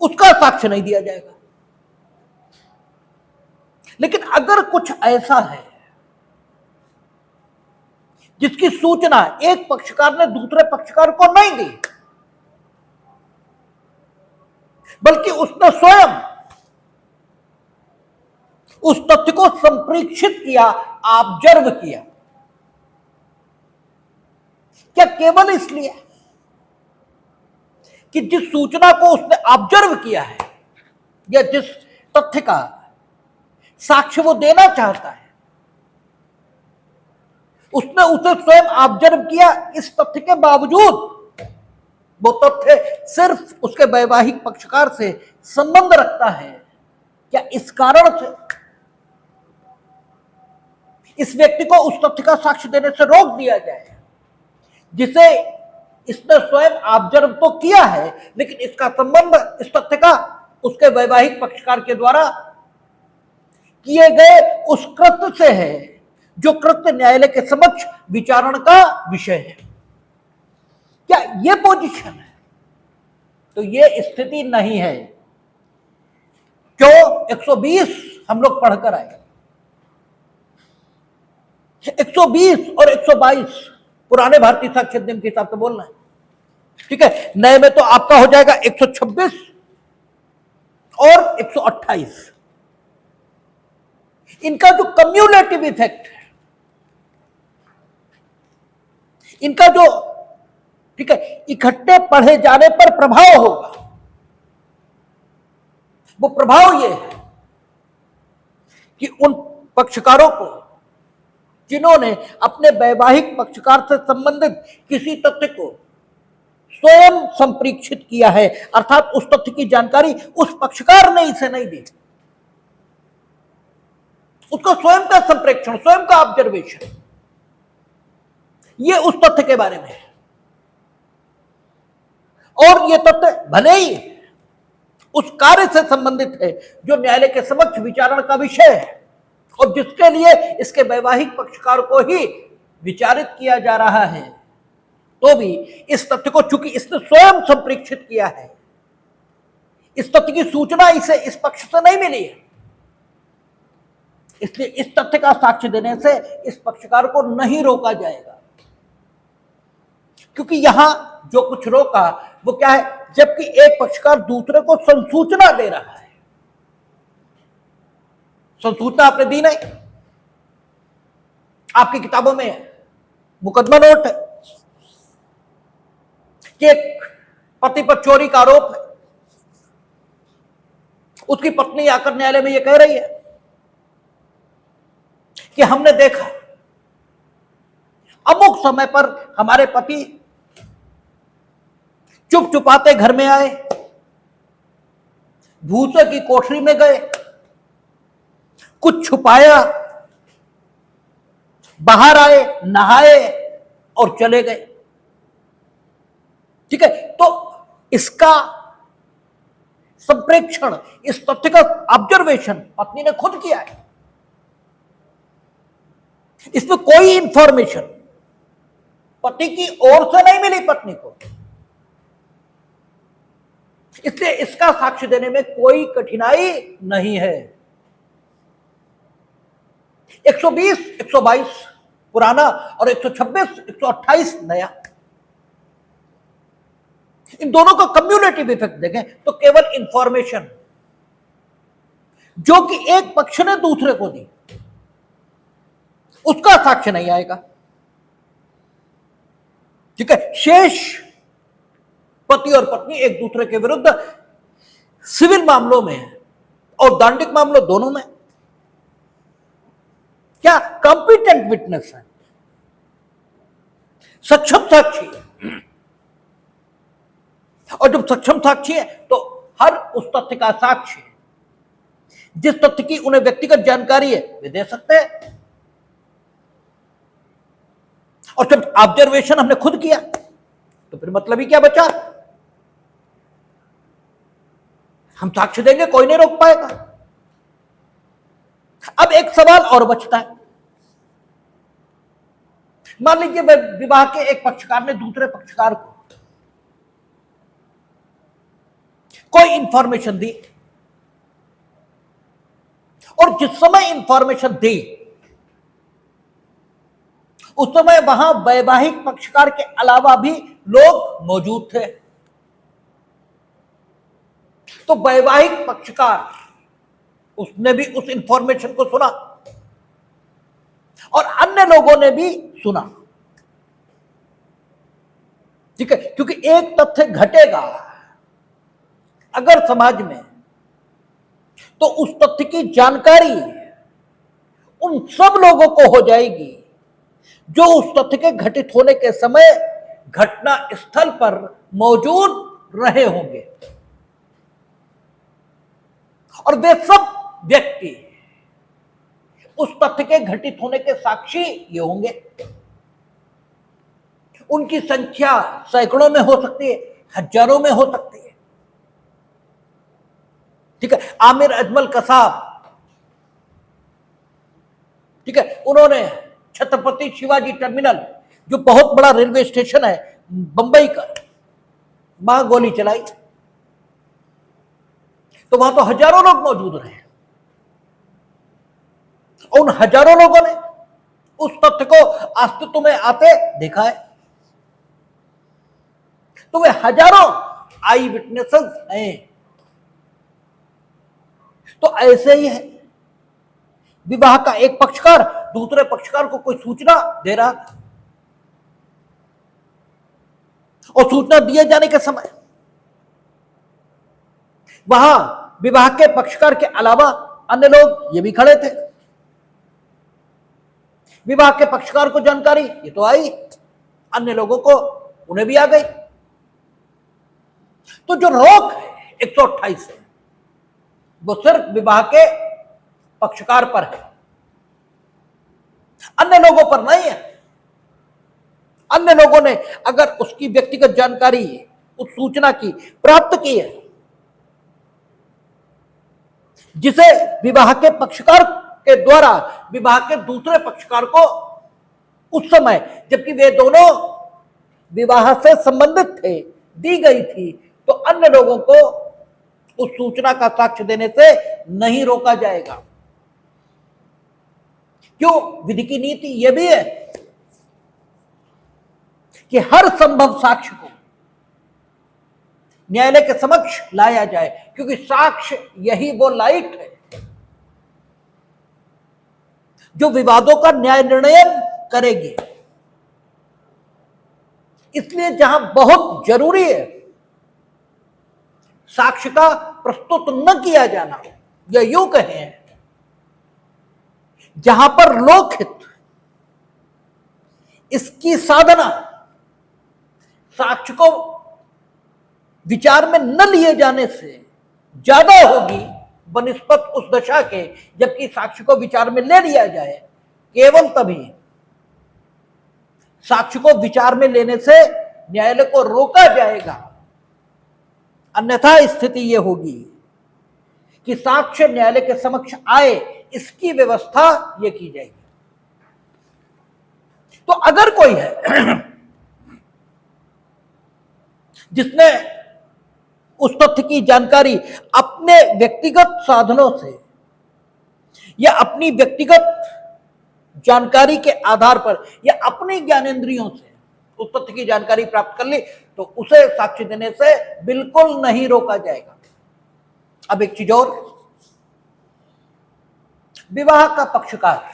उसका साक्ष्य नहीं दिया जाएगा। लेकिन अगर कुछ ऐसा है जिसकी सूचना एक पक्षकार ने दूसरे पक्षकार को नहीं दी, बल्कि उसने स्वयं उस तथ्य को संप्रेक्षित किया, ऑब्जर्व किया, क्या केवल इसलिए कि जिस सूचना को उसने ऑब्जर्व किया है या जिस तथ्य का साक्ष्य वो देना चाहता है उसने उसे स्वयं ऑब्जर्व किया, इस तथ्य के बावजूद वो तथ्य सिर्फ उसके वैवाहिक पक्षकार से संबंध रखता है, क्या इस कारण से इस व्यक्ति को उस तथ्य का साक्ष्य देने से रोक दिया जाए जिसे इसने स्वयं ऑब्जर्व तो किया है, लेकिन इसका संबंध इस तथ्य का उसके वैवाहिक पक्षकार के द्वारा किए गए उस कृत्य से है जो कृत्य न्यायालय के समक्ष विचारण का विषय है? क्या यह पोजीशन है? तो यह स्थिति नहीं है। क्यों 120 हम लोग पढ़कर आए, 120 और 122 पुराने भारतीय साक्ष्य अधिनियम के हिसाब से बोलना है, ठीक है। नए में तो आपका हो जाएगा 126 और 128। इनका जो कम्युलेटिव इफेक्ट है, इनका जो, ठीक है, इकट्ठे पढ़े जाने पर प्रभाव होगा, वो प्रभाव ये है कि उन पक्षकारों को जिन्होंने अपने वैवाहिक पक्षकार से संबंधित किसी तथ्य को स्वयं संप्रेक्षित किया है, अर्थात उस तथ्य की जानकारी उस पक्षकार ने इसे नहीं दी, उसका स्वयं का संप्रेक्षण, स्वयं का ऑब्जर्वेशन, ये उस तथ्य के बारे में है। और ये तथ्य भले ही उस कार्य से संबंधित है जो न्यायालय के समक्ष विचारण का विषय है और जिसके लिए इसके वैवाहिक पक्षकार को ही विचारित किया जा रहा है, तो भी इस तथ्य को चूंकि इसने स्वयं संप्रेक्षित किया है, इस तथ्य की सूचना इसे इस पक्ष से नहीं मिली है, इसलिए इस तथ्य का साक्ष्य देने से इस पक्षकार को नहीं रोका जाएगा। क्योंकि यहां जो कुछ रोका वो क्या है, जबकि एक पक्षकार दूसरे को संसूचना दे रहा है, संसूचना आपने दी नहीं, आपकी किताबों में मुकदमा नोट है कि एक पति पर चोरी का आरोप है, उसकी पत्नी आकर न्यायालय में यह कह रही है कि हमने देखा अमुक समय पर हमारे पति चुप चुपाते घर में आए, भूसे की कोठरी में गए, कुछ छुपाया, बाहर आए, नहाए और चले गए, ठीक है। तो इसका संप्रेक्षण, इस तथ्य का ऑब्जर्वेशन पत्नी ने खुद किया है, इसमें कोई इंफॉर्मेशन पति की ओर से नहीं मिली पत्नी को, इसलिए इसका साक्ष्य देने में कोई कठिनाई नहीं है। 120, 122 पुराना और 126, 128 नया, इन दोनों का कम्युलेटिव इफेक्ट देखें तो केवल इंफॉर्मेशन जो कि एक पक्ष ने दूसरे को दी, उसका साक्ष्य नहीं आएगा, ठीक है। शेष पति और पत्नी एक दूसरे के विरुद्ध सिविल मामलों में और दांडिक मामलों दोनों में क्या कॉम्पिटेंट विटनेस है, सक्षम साक्षी है, और जब सक्षम साक्षी है तो हर उस तथ्य का साक्ष्य जिस तथ्य की उन्हें व्यक्तिगत जानकारी है वे दे सकते हैं। और जब ऑब्जर्वेशन हमने खुद किया तो फिर मतलब ही क्या बचा, हम साक्ष्य देंगे, कोई नहीं रोक पाएगा। अब एक सवाल और बचता है, मान लीजिए विवाह के एक पक्षकार ने दूसरे पक्षकार को कोई इंफॉर्मेशन दी और जिस समय इंफॉर्मेशन दी उस समय वहां वैवाहिक पक्षकार के अलावा भी लोग मौजूद थे, तो वैवाहिक पक्षकार उसने भी उस इंफॉर्मेशन को सुना और अन्य लोगों ने भी सुना, ठीक है। क्योंकि एक तथ्य घटेगा अगर समाज में, तो उस तथ्य की जानकारी उन सब लोगों को हो जाएगी जो उस तथ्य के घटित होने के समय घटना स्थल पर मौजूद रहे होंगे, और वे सब व्यक्ति उस तथ्य के घटित होने के साक्षी ये होंगे। उनकी संख्या सैकड़ों में हो सकती है, हजारों में हो सकती है, ठीक है। आमिर अजमल कसाब, ठीक है, उन्होंने छत्रपति शिवाजी टर्मिनल जो बहुत बड़ा रेलवे स्टेशन है बंबई का, वहां गोली चलाई, तो वहां तो हजारों लोग मौजूद रहे। उन हजारों लोगों ने उस तथ्य को अस्तित्व में आते देखा है। तो वे हजारों आई विटनेसेस हैं। तो ऐसे ही है, विवाह का एक पक्षकार दूसरे पक्षकार को कोई सूचना दे रहा था, और सूचना दिए जाने के समय वहां विवाह के पक्षकार के अलावा अन्य लोग ये भी खड़े थे। विवाह के पक्षकार को जानकारी ये तो आई, अन्य लोगों को उन्हें भी आ गई। तो जो रोक है 128 है वो सिर्फ विवाह के पक्षकार पर है, अन्य लोगों पर नहीं है। अन्य लोगों ने अगर उसकी व्यक्तिगत जानकारी उस सूचना की प्राप्त की है जिसे विवाह के पक्षकार के द्वारा विवाह के दूसरे पक्षकार को उस समय जबकि वे दोनों विवाह से संबंधित थे दी गई थी, तो अन्य लोगों को उस सूचना का साक्ष्य देने से नहीं रोका जाएगा। क्यों? विधि की नीति यह भी है कि हर संभव साक्ष्य को न्यायालय के समक्ष लाया जाए, क्योंकि साक्ष्य यही वो लाइट है जो विवादों का न्याय निर्णय करेगी। इसलिए जहां बहुत जरूरी है साक्ष्य का प्रस्तुत न किया जाना, या यूं कहें जहां पर लोकहित इसकी साधना साक्ष्य को विचार में न लिए जाने से ज्यादा होगी बनिस्बत उस दशा के जबकि साक्ष्य को विचार में ले लिया जाए, केवल तभी साक्ष्य को विचार में लेने से न्यायालय को रोका जाएगा। अन्यथा स्थिति यह होगी कि साक्ष्य न्यायालय के समक्ष आए, इसकी व्यवस्था यह की जाएगी। तो अगर कोई है जिसने उस तथ्य की जानकारी अपने व्यक्तिगत साधनों से या अपनी व्यक्तिगत जानकारी के आधार पर या अपनी ज्ञानेंद्रियों से उस तथ्य की जानकारी प्राप्त कर ली, तो उसे साक्ष्य देने से बिल्कुल नहीं रोका जाएगा। अब एक चीज और, विवाह का पक्षकार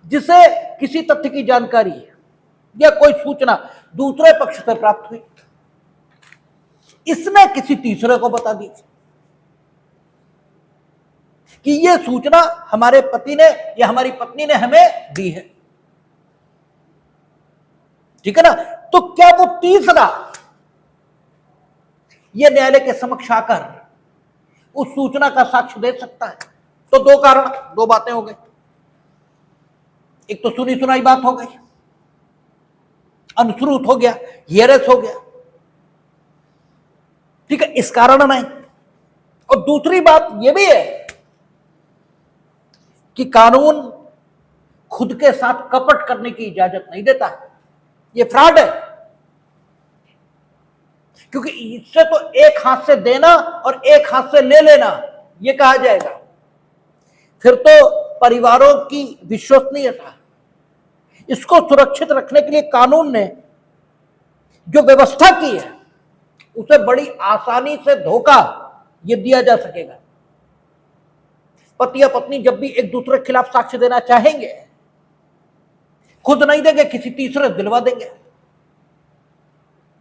जिसे किसी तथ्य की जानकारी या कोई सूचना दूसरे पक्ष से प्राप्त हुई, इसने किसी तीसरे को बता दी कि यह सूचना हमारे पति ने या हमारी पत्नी ने हमें दी है, ठीक है ना। तो क्या वो तीसरा यह न्यायालय के समक्ष आकर उस सूचना का साक्ष्य दे सकता है? तो दो कारण, दो बातें हो गई। एक तो सुनी सुनाई बात हो गई, अनुश्रुत हो गया, हियरेस हो गया, ठीक है, इस कारण नहीं। और दूसरी बात यह भी है कि कानून खुद के साथ कपट करने की इजाजत नहीं देता है, यह फ्रॉड है। क्योंकि इससे तो एक हाथ से देना और एक हाथ से ले लेना यह कहा जाएगा, फिर तो परिवारों की विश्वसनीयता इसको सुरक्षित रखने के लिए कानून ने जो व्यवस्था की है उसे बड़ी आसानी से धोखा ये दिया जा सकेगा। पति या पत्नी जब भी एक दूसरे के खिलाफ साक्ष्य देना चाहेंगे, खुद नहीं देंगे, किसी तीसरे दिलवा देंगे,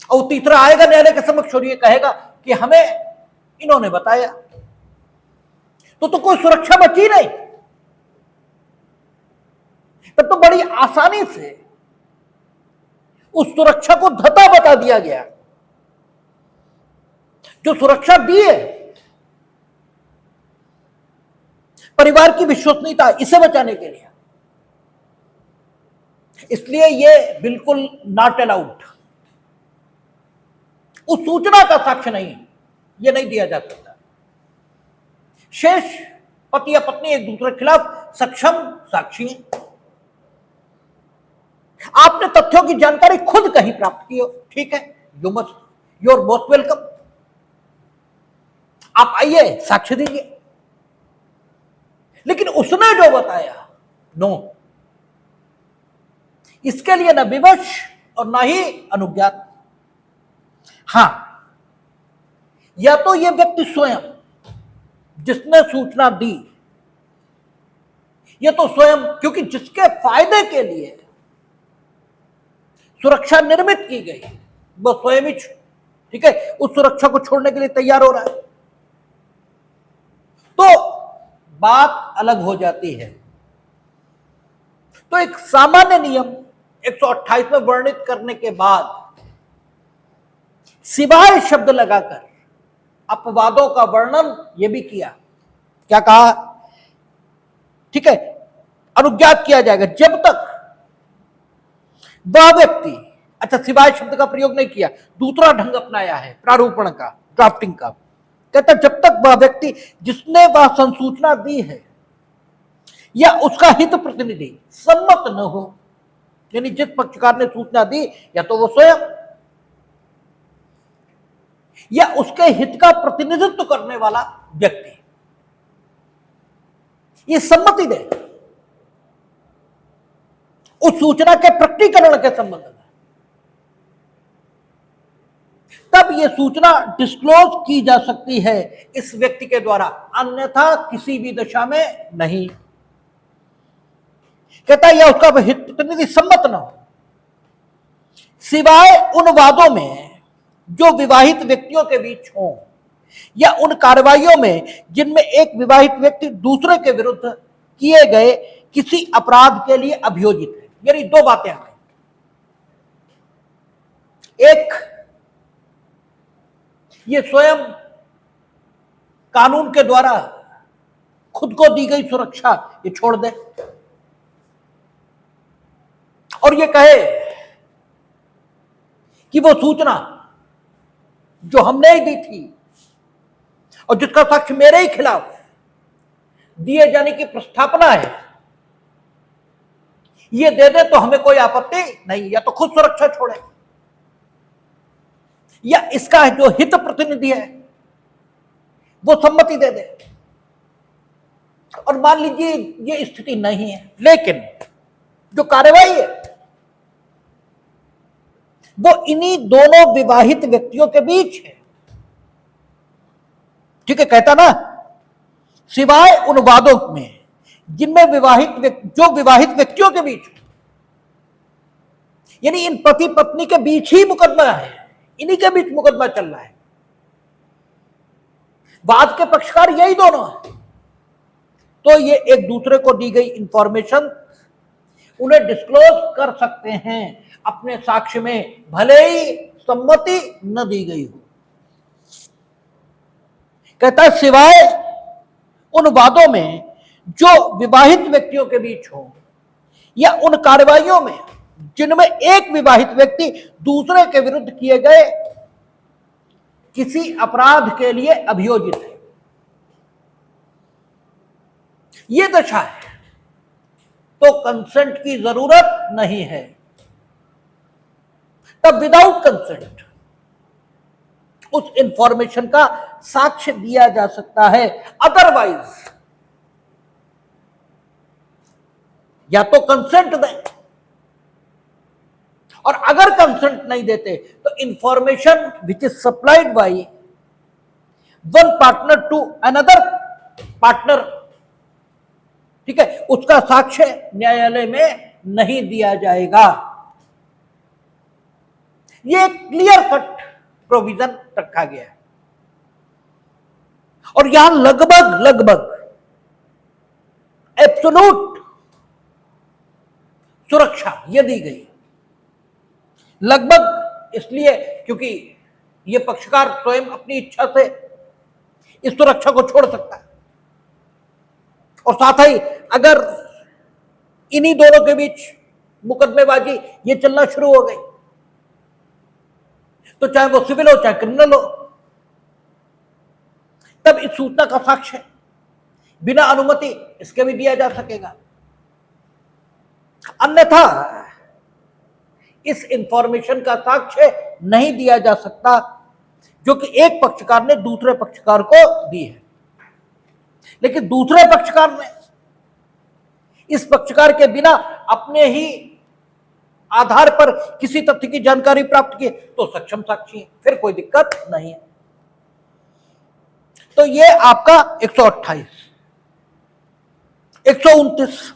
और तीसरा आएगा न्यायालय के समक्ष और ये कहेगा कि हमें इन्होंने बताया, तो कोई सुरक्षा बची नहीं। तब तो बड़ी आसानी से उस सुरक्षा को धता बता दिया गया जो सुरक्षा दी है परिवार की विश्वसनीयता, इसे बचाने के लिए। इसलिए ये बिल्कुल नॉट अलाउड, उस सूचना का साक्ष्य नहीं, ये नहीं दिया जा सकता। शेष पति या पत्नी एक दूसरे के खिलाफ सक्षम साक्षी हैं। आपने तथ्यों की जानकारी खुद कहीं प्राप्त की हो, ठीक है, यू आर मोस्ट वेलकम। आप आइए साक्ष्य दीजिए। लेकिन उसने जो बताया, नो, इसके लिए न विवश और ना ही अनुज्ञात। हां, या तो यह व्यक्ति स्वयं जिसने सूचना दी, यह तो स्वयं, क्योंकि जिसके फायदे के लिए सुरक्षा निर्मित की गई वह स्वयं ही, ठीक है, उस सुरक्षा को छोड़ने के लिए तैयार हो रहा है, तो बात अलग हो जाती है। तो एक सामान्य नियम 128 में वर्णित करने के बाद सिवाय शब्द लगाकर अपवादों का वर्णन यह भी किया। क्या कहा? ठीक है, अनुज्ञात किया जाएगा जब तक वह व्यक्ति, अच्छा सिवाय शब्द का प्रयोग नहीं किया, दूसरा ढंग अपनाया है प्रारूपण का, ड्राफ्टिंग का। कहता जब तक वह व्यक्ति जिसने वह संसूचना दी है या उसका हित प्रतिनिधि सम्मत न हो, यानी जिस पक्षकार ने सूचना दी या तो वो स्वयं या उसके हित का प्रतिनिधित्व करने वाला व्यक्ति ये सम्मति दे उस सूचना के प्रकटीकरण के संबंध में, तब यह सूचना डिस्क्लोज की जा सकती है इस व्यक्ति के द्वारा, अन्यथा किसी भी दशा में नहीं। कहता है या उसका हित प्रतिनिधि सम्मत न हो, सिवाय उन वादों में जो विवाहित व्यक्तियों के बीच हों या उन कार्रवाइयों में जिनमें एक विवाहित व्यक्ति दूसरे के विरुद्ध किए गए किसी अपराध के लिए अभियोजित है। यानी दो बातें आ गई, एक ये स्वयं कानून के द्वारा खुद को दी गई सुरक्षा ये छोड़ दे और ये कहे कि वो सूचना जो हमने ही दी थी और जिसका साक्ष्य मेरे ही खिलाफ दिए जाने की प्रस्तावना है, ये दे दे तो हमें कोई आपत्ति नहीं, या तो खुद सुरक्षा छोड़े या इसका जो हित प्रतिनिधि है वो सम्मति दे दे। और मान लीजिए ये स्थिति नहीं है, लेकिन जो कार्रवाई है वो इन्हीं दोनों विवाहित व्यक्तियों के बीच है। ठीक है, कहता ना सिवाय उन वादों में जिनमें जो विवाहित व्यक्तियों के बीच, यानी इन पति पत्नी के बीच ही मुकदमा है, इन्हीं के बीच मुकदमा चल रहा है, वाद के पक्षकार यही दोनों हैं, तो ये एक दूसरे को दी गई इंफॉर्मेशन उन्हें डिस्क्लोज कर सकते हैं अपने साक्ष्य में, भले ही सम्मति न दी गई हो। कहता है सिवाय उन वादों में जो विवाहित व्यक्तियों के बीच हो या उन कार्रवाइयों में जिनमें एक विवाहित व्यक्ति दूसरे के विरुद्ध किए गए किसी अपराध के लिए अभियोजित है, यह दशा है तो कंसेंट की जरूरत नहीं है। तब विदाउट कंसेंट उस इंफॉर्मेशन का साक्ष्य दिया जा सकता है, अदरवाइज या तो कंसेंट दें, और अगर कंसेंट नहीं देते तो information which is supplied by one partner to another partner, ठीक है, उसका साक्ष्य न्यायालय में नहीं दिया जाएगा। यह क्लियर कट प्रोविजन रखा गया है और यहां लगभग एब्सोल्यूट सुरक्षा यह दी गई, लगभग इसलिए क्योंकि यह पक्षकार स्वयं अपनी इच्छा से इस सुरक्षा को छोड़ सकता है, और साथ ही अगर इन्हीं दोनों के बीच मुकदमेबाजी ये चलना शुरू हो गई तो चाहे वो सिविल हो चाहे क्रिमिनल हो, तब इस सूचना का साक्ष्य बिना अनुमति इसके भी दिया जा सकेगा। अन्यथा इस इंफॉर्मेशन का साक्ष्य नहीं दिया जा सकता, जो कि एक पक्षकार ने दूसरे पक्षकार को दी है। लेकिन दूसरे पक्षकार ने इस पक्षकार के बिना अपने ही आधार पर किसी तथ्य की जानकारी प्राप्त की तो सक्षम साक्षी है, फिर कोई दिक्कत नहीं है। तो ये आपका 128, 129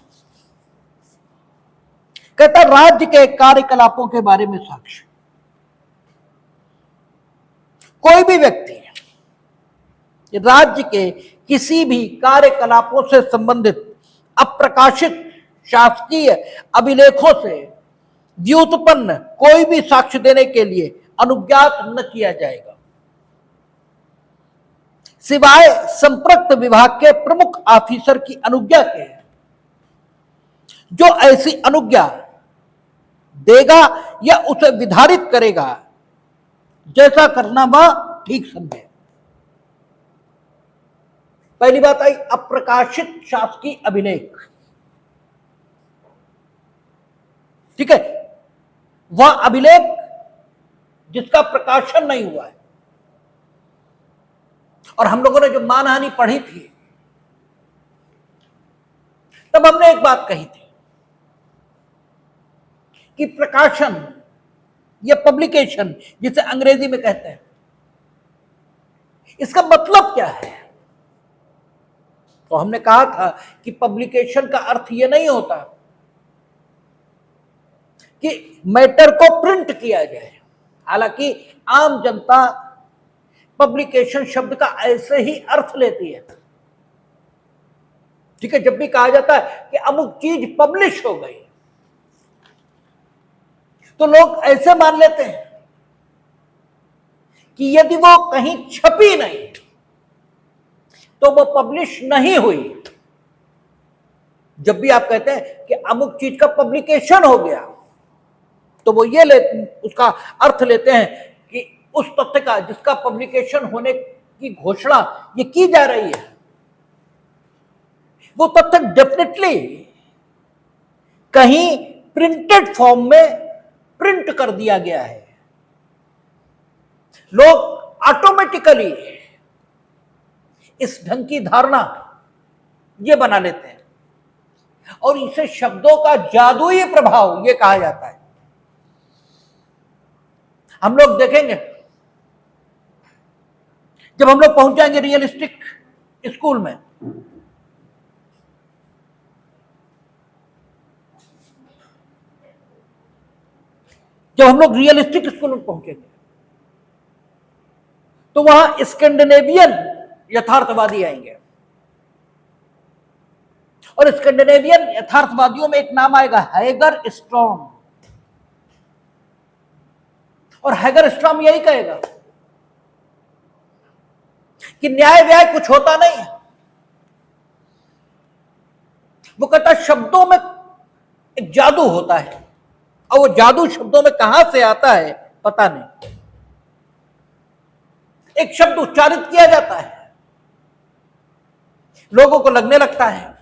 कहता राज्य के कार्यकलापों के बारे में साक्ष्य। कोई भी व्यक्ति राज्य के किसी भी कार्यकलापों से संबंधित अप्रकाशित शासकीय अभिलेखों से व्युत्पन्न कोई भी साक्ष्य देने के लिए अनुज्ञात न किया जाएगा, सिवाय संप्रक्त विभाग के प्रमुख ऑफिसर की अनुज्ञा के, जो ऐसी अनुज्ञा देगा या उसे विधारित करेगा जैसा करना वह ठीक समझे। पहली बात आई अप्रकाशित शासकीय अभिलेख, ठीक है, वह अभिलेख जिसका प्रकाशन नहीं हुआ है। और हम लोगों ने जो मानहानि पढ़ी थी तब हमने एक बात कही थी कि प्रकाशन या पब्लिकेशन जिसे अंग्रेजी में कहते हैं, इसका मतलब क्या है। तो हमने कहा था कि पब्लिकेशन का अर्थ यह नहीं होता कि मैटर को प्रिंट किया जाए। हालांकि आम जनता पब्लिकेशन शब्द का ऐसे ही अर्थ लेती है, ठीक है। जब भी कहा जाता है कि अमुक चीज पब्लिश हो गई तो लोग ऐसे मान लेते हैं कि यदि वो कहीं छपी नहीं तो वो पब्लिश नहीं हुई। जब भी आप कहते हैं कि अमुक चीज का पब्लिकेशन हो गया तो वो ये उसका अर्थ लेते हैं कि उस तथ्य का जिसका पब्लिकेशन होने की घोषणा ये की जा रही है वो तथ्य डेफिनेटली कहीं प्रिंटेड फॉर्म में प्रिंट कर दिया गया है। लोग ऑटोमेटिकली इस ढंग की धारणा ये बना लेते हैं और इसे शब्दों का जादुई प्रभाव ये कहा जाता है। हम लोग देखेंगे जब हम लोग पहुंच जाएंगे रियलिस्टिक स्कूल में, जब हम लोग रियलिस्टिक स्कूल में पहुंचेंगे तो वहां स्कैंडिनेवियन यथार्थवादी आएंगे और स्कैंडिनेवियन यथार्थवादियों में एक नाम आएगा हैगर स्ट्रॉम। और हैगर स्ट्रॉम यही कहेगा कि न्याय व्याय कुछ होता नहीं है। वो कहता शब्दों में एक जादू होता है और वो जादू शब्दों में कहां से आता है पता नहीं। एक शब्द उच्चारित किया जाता है, लोगों को लगने लगता है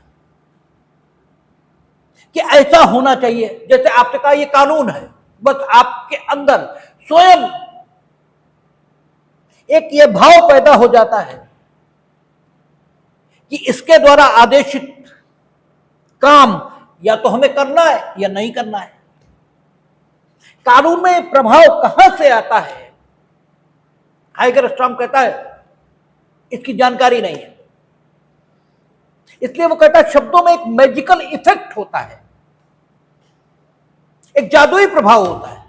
कि ऐसा होना चाहिए, जैसे आपने कहा ये कानून है, बस आपके अंदर स्वयं एक ये भाव पैदा हो जाता है कि इसके द्वारा आदेशित काम या तो हमें करना है या नहीं करना है। कानून में प्रभाव कहां से आता है, हैगर स्ट्रॉम कहता है इसकी जानकारी नहीं है। इसलिए वो कहता है शब्दों में एक मैजिकल इफेक्ट होता है, एक जादुई प्रभाव होता है,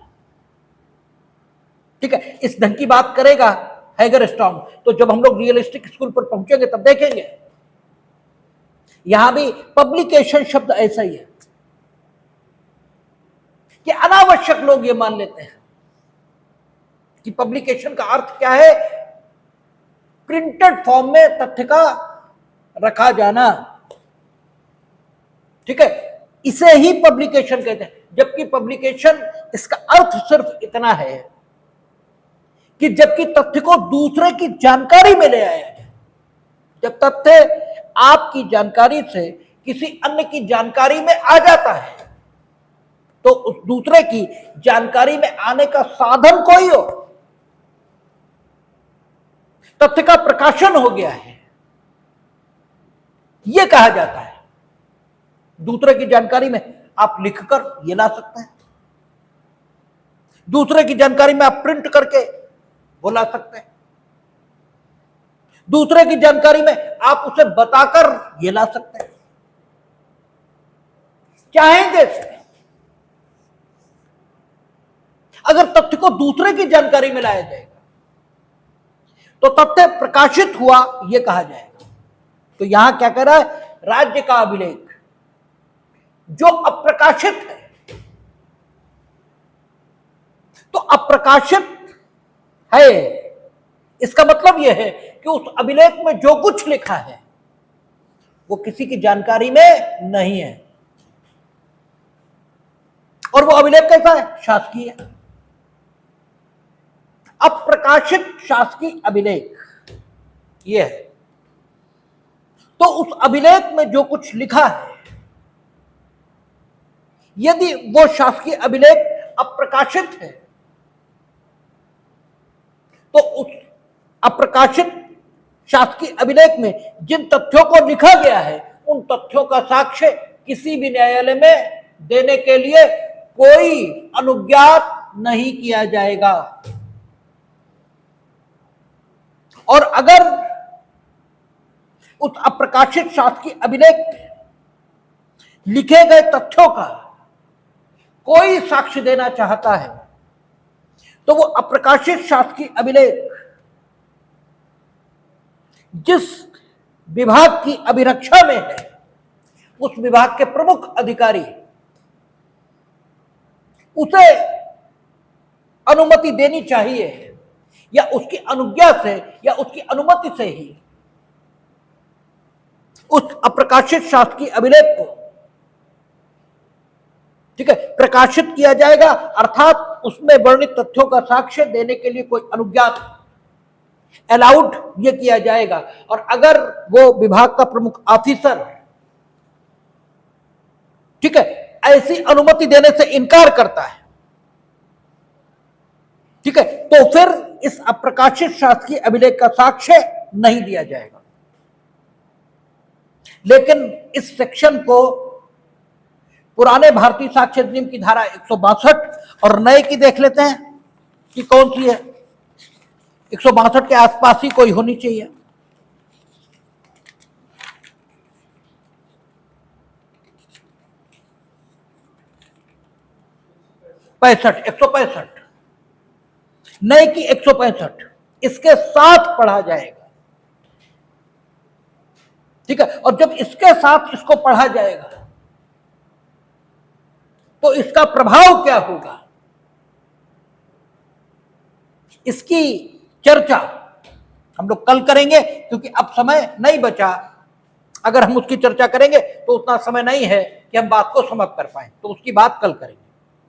ठीक है। इस ढंग की बात करेगा हैगर स्ट्रॉम। तो जब हम लोग रियलिस्टिक स्कूल पर पहुंचेंगे तब देखेंगे यहां भी पब्लिकेशन शब्द ऐसा ही है कि अनावश्यक लोग ये मान लेते हैं कि पब्लिकेशन का अर्थ क्या है, प्रिंटेड फॉर्म में तथ्य का रखा जाना, ठीक है, इसे ही पब्लिकेशन कहते हैं। जबकि पब्लिकेशन इसका अर्थ सिर्फ इतना है कि जबकि तथ्य को दूसरे की जानकारी में ले आया जाए। जब तथ्य आपकी जानकारी से किसी अन्य की जानकारी में आ जाता है तो उस दूसरे की जानकारी में आने का साधन कोई हो, तथ्य का प्रकाशन हो गया है, यह कहा जाता है। दूसरे की जानकारी में आप लिखकर ये ला सकते हैं, दूसरे की जानकारी में आप प्रिंट करके वो ला सकते हैं, दूसरे की जानकारी में आप उसे बताकर ये ला सकते हैं, चाहेंगे से। अगर तथ्य को दूसरे की जानकारी में लाया जाएगा तो तथ्य प्रकाशित हुआ यह कहा जाएगा। तो यहां क्या कह रहा है, राज्य का अभिलेख जो अप्रकाशित है, तो अप्रकाशित है इसका मतलब यह है कि उस अभिलेख में जो कुछ लिखा है वो किसी की जानकारी में नहीं है। और वो अभिलेख कैसा है, शासकीय। अप्रकाशित शासकीय अभिलेख यह है। तो उस अभिलेख में जो कुछ लिखा है, यदि वो शासकीय अभिलेख अप्रकाशित है तो उस अप्रकाशित शासकीय अभिलेख में जिन तथ्यों को लिखा गया है उन तथ्यों का साक्ष्य किसी भी न्यायालय में देने के लिए कोई अनुज्ञात नहीं किया जाएगा। और अगर उस अप्रकाशित शासकीय अभिलेख में लिखे गए तथ्यों का कोई साक्ष्य देना चाहता है तो वो अप्रकाशित शासकीय अभिलेख जिस विभाग की अभिरक्षा में है उस विभाग के प्रमुख अधिकारी उसे अनुमति देनी चाहिए, या उसकी अनुज्ञा से या उसकी अनुमति से ही उस अप्रकाशित शासकीय अभिलेख को, ठीक है, प्रकाशित किया जाएगा। अर्थात उसमें वर्णित तथ्यों का साक्ष्य देने के लिए कोई अनुज्ञात, अलाउड ये किया जाएगा। और अगर वो विभाग का प्रमुख ऑफिसर, ठीक है, ऐसी अनुमति देने से इनकार करता है, ठीक है, तो फिर इस अप्रकाशित शासकीय अभिलेख का साक्ष्य नहीं दिया जाएगा। लेकिन इस सेक्शन को पुराने भारतीय साक्ष्य अधिनियम की धारा 162 और नए की देख लेते हैं कि कौन सी है। 162 के आसपास ही कोई होनी चाहिए। पैंसठ 165 नए की 165 इसके साथ पढ़ा जाएगा, ठीक है। और जब इसके साथ इसको पढ़ा जाएगा तो इसका प्रभाव क्या होगा, इसकी चर्चा हम लोग कल करेंगे, क्योंकि अब समय नहीं बचा। अगर हम उसकी चर्चा करेंगे तो उतना समय नहीं है कि हम बात को समाप्त कर पाए, तो उसकी बात कल करेंगे।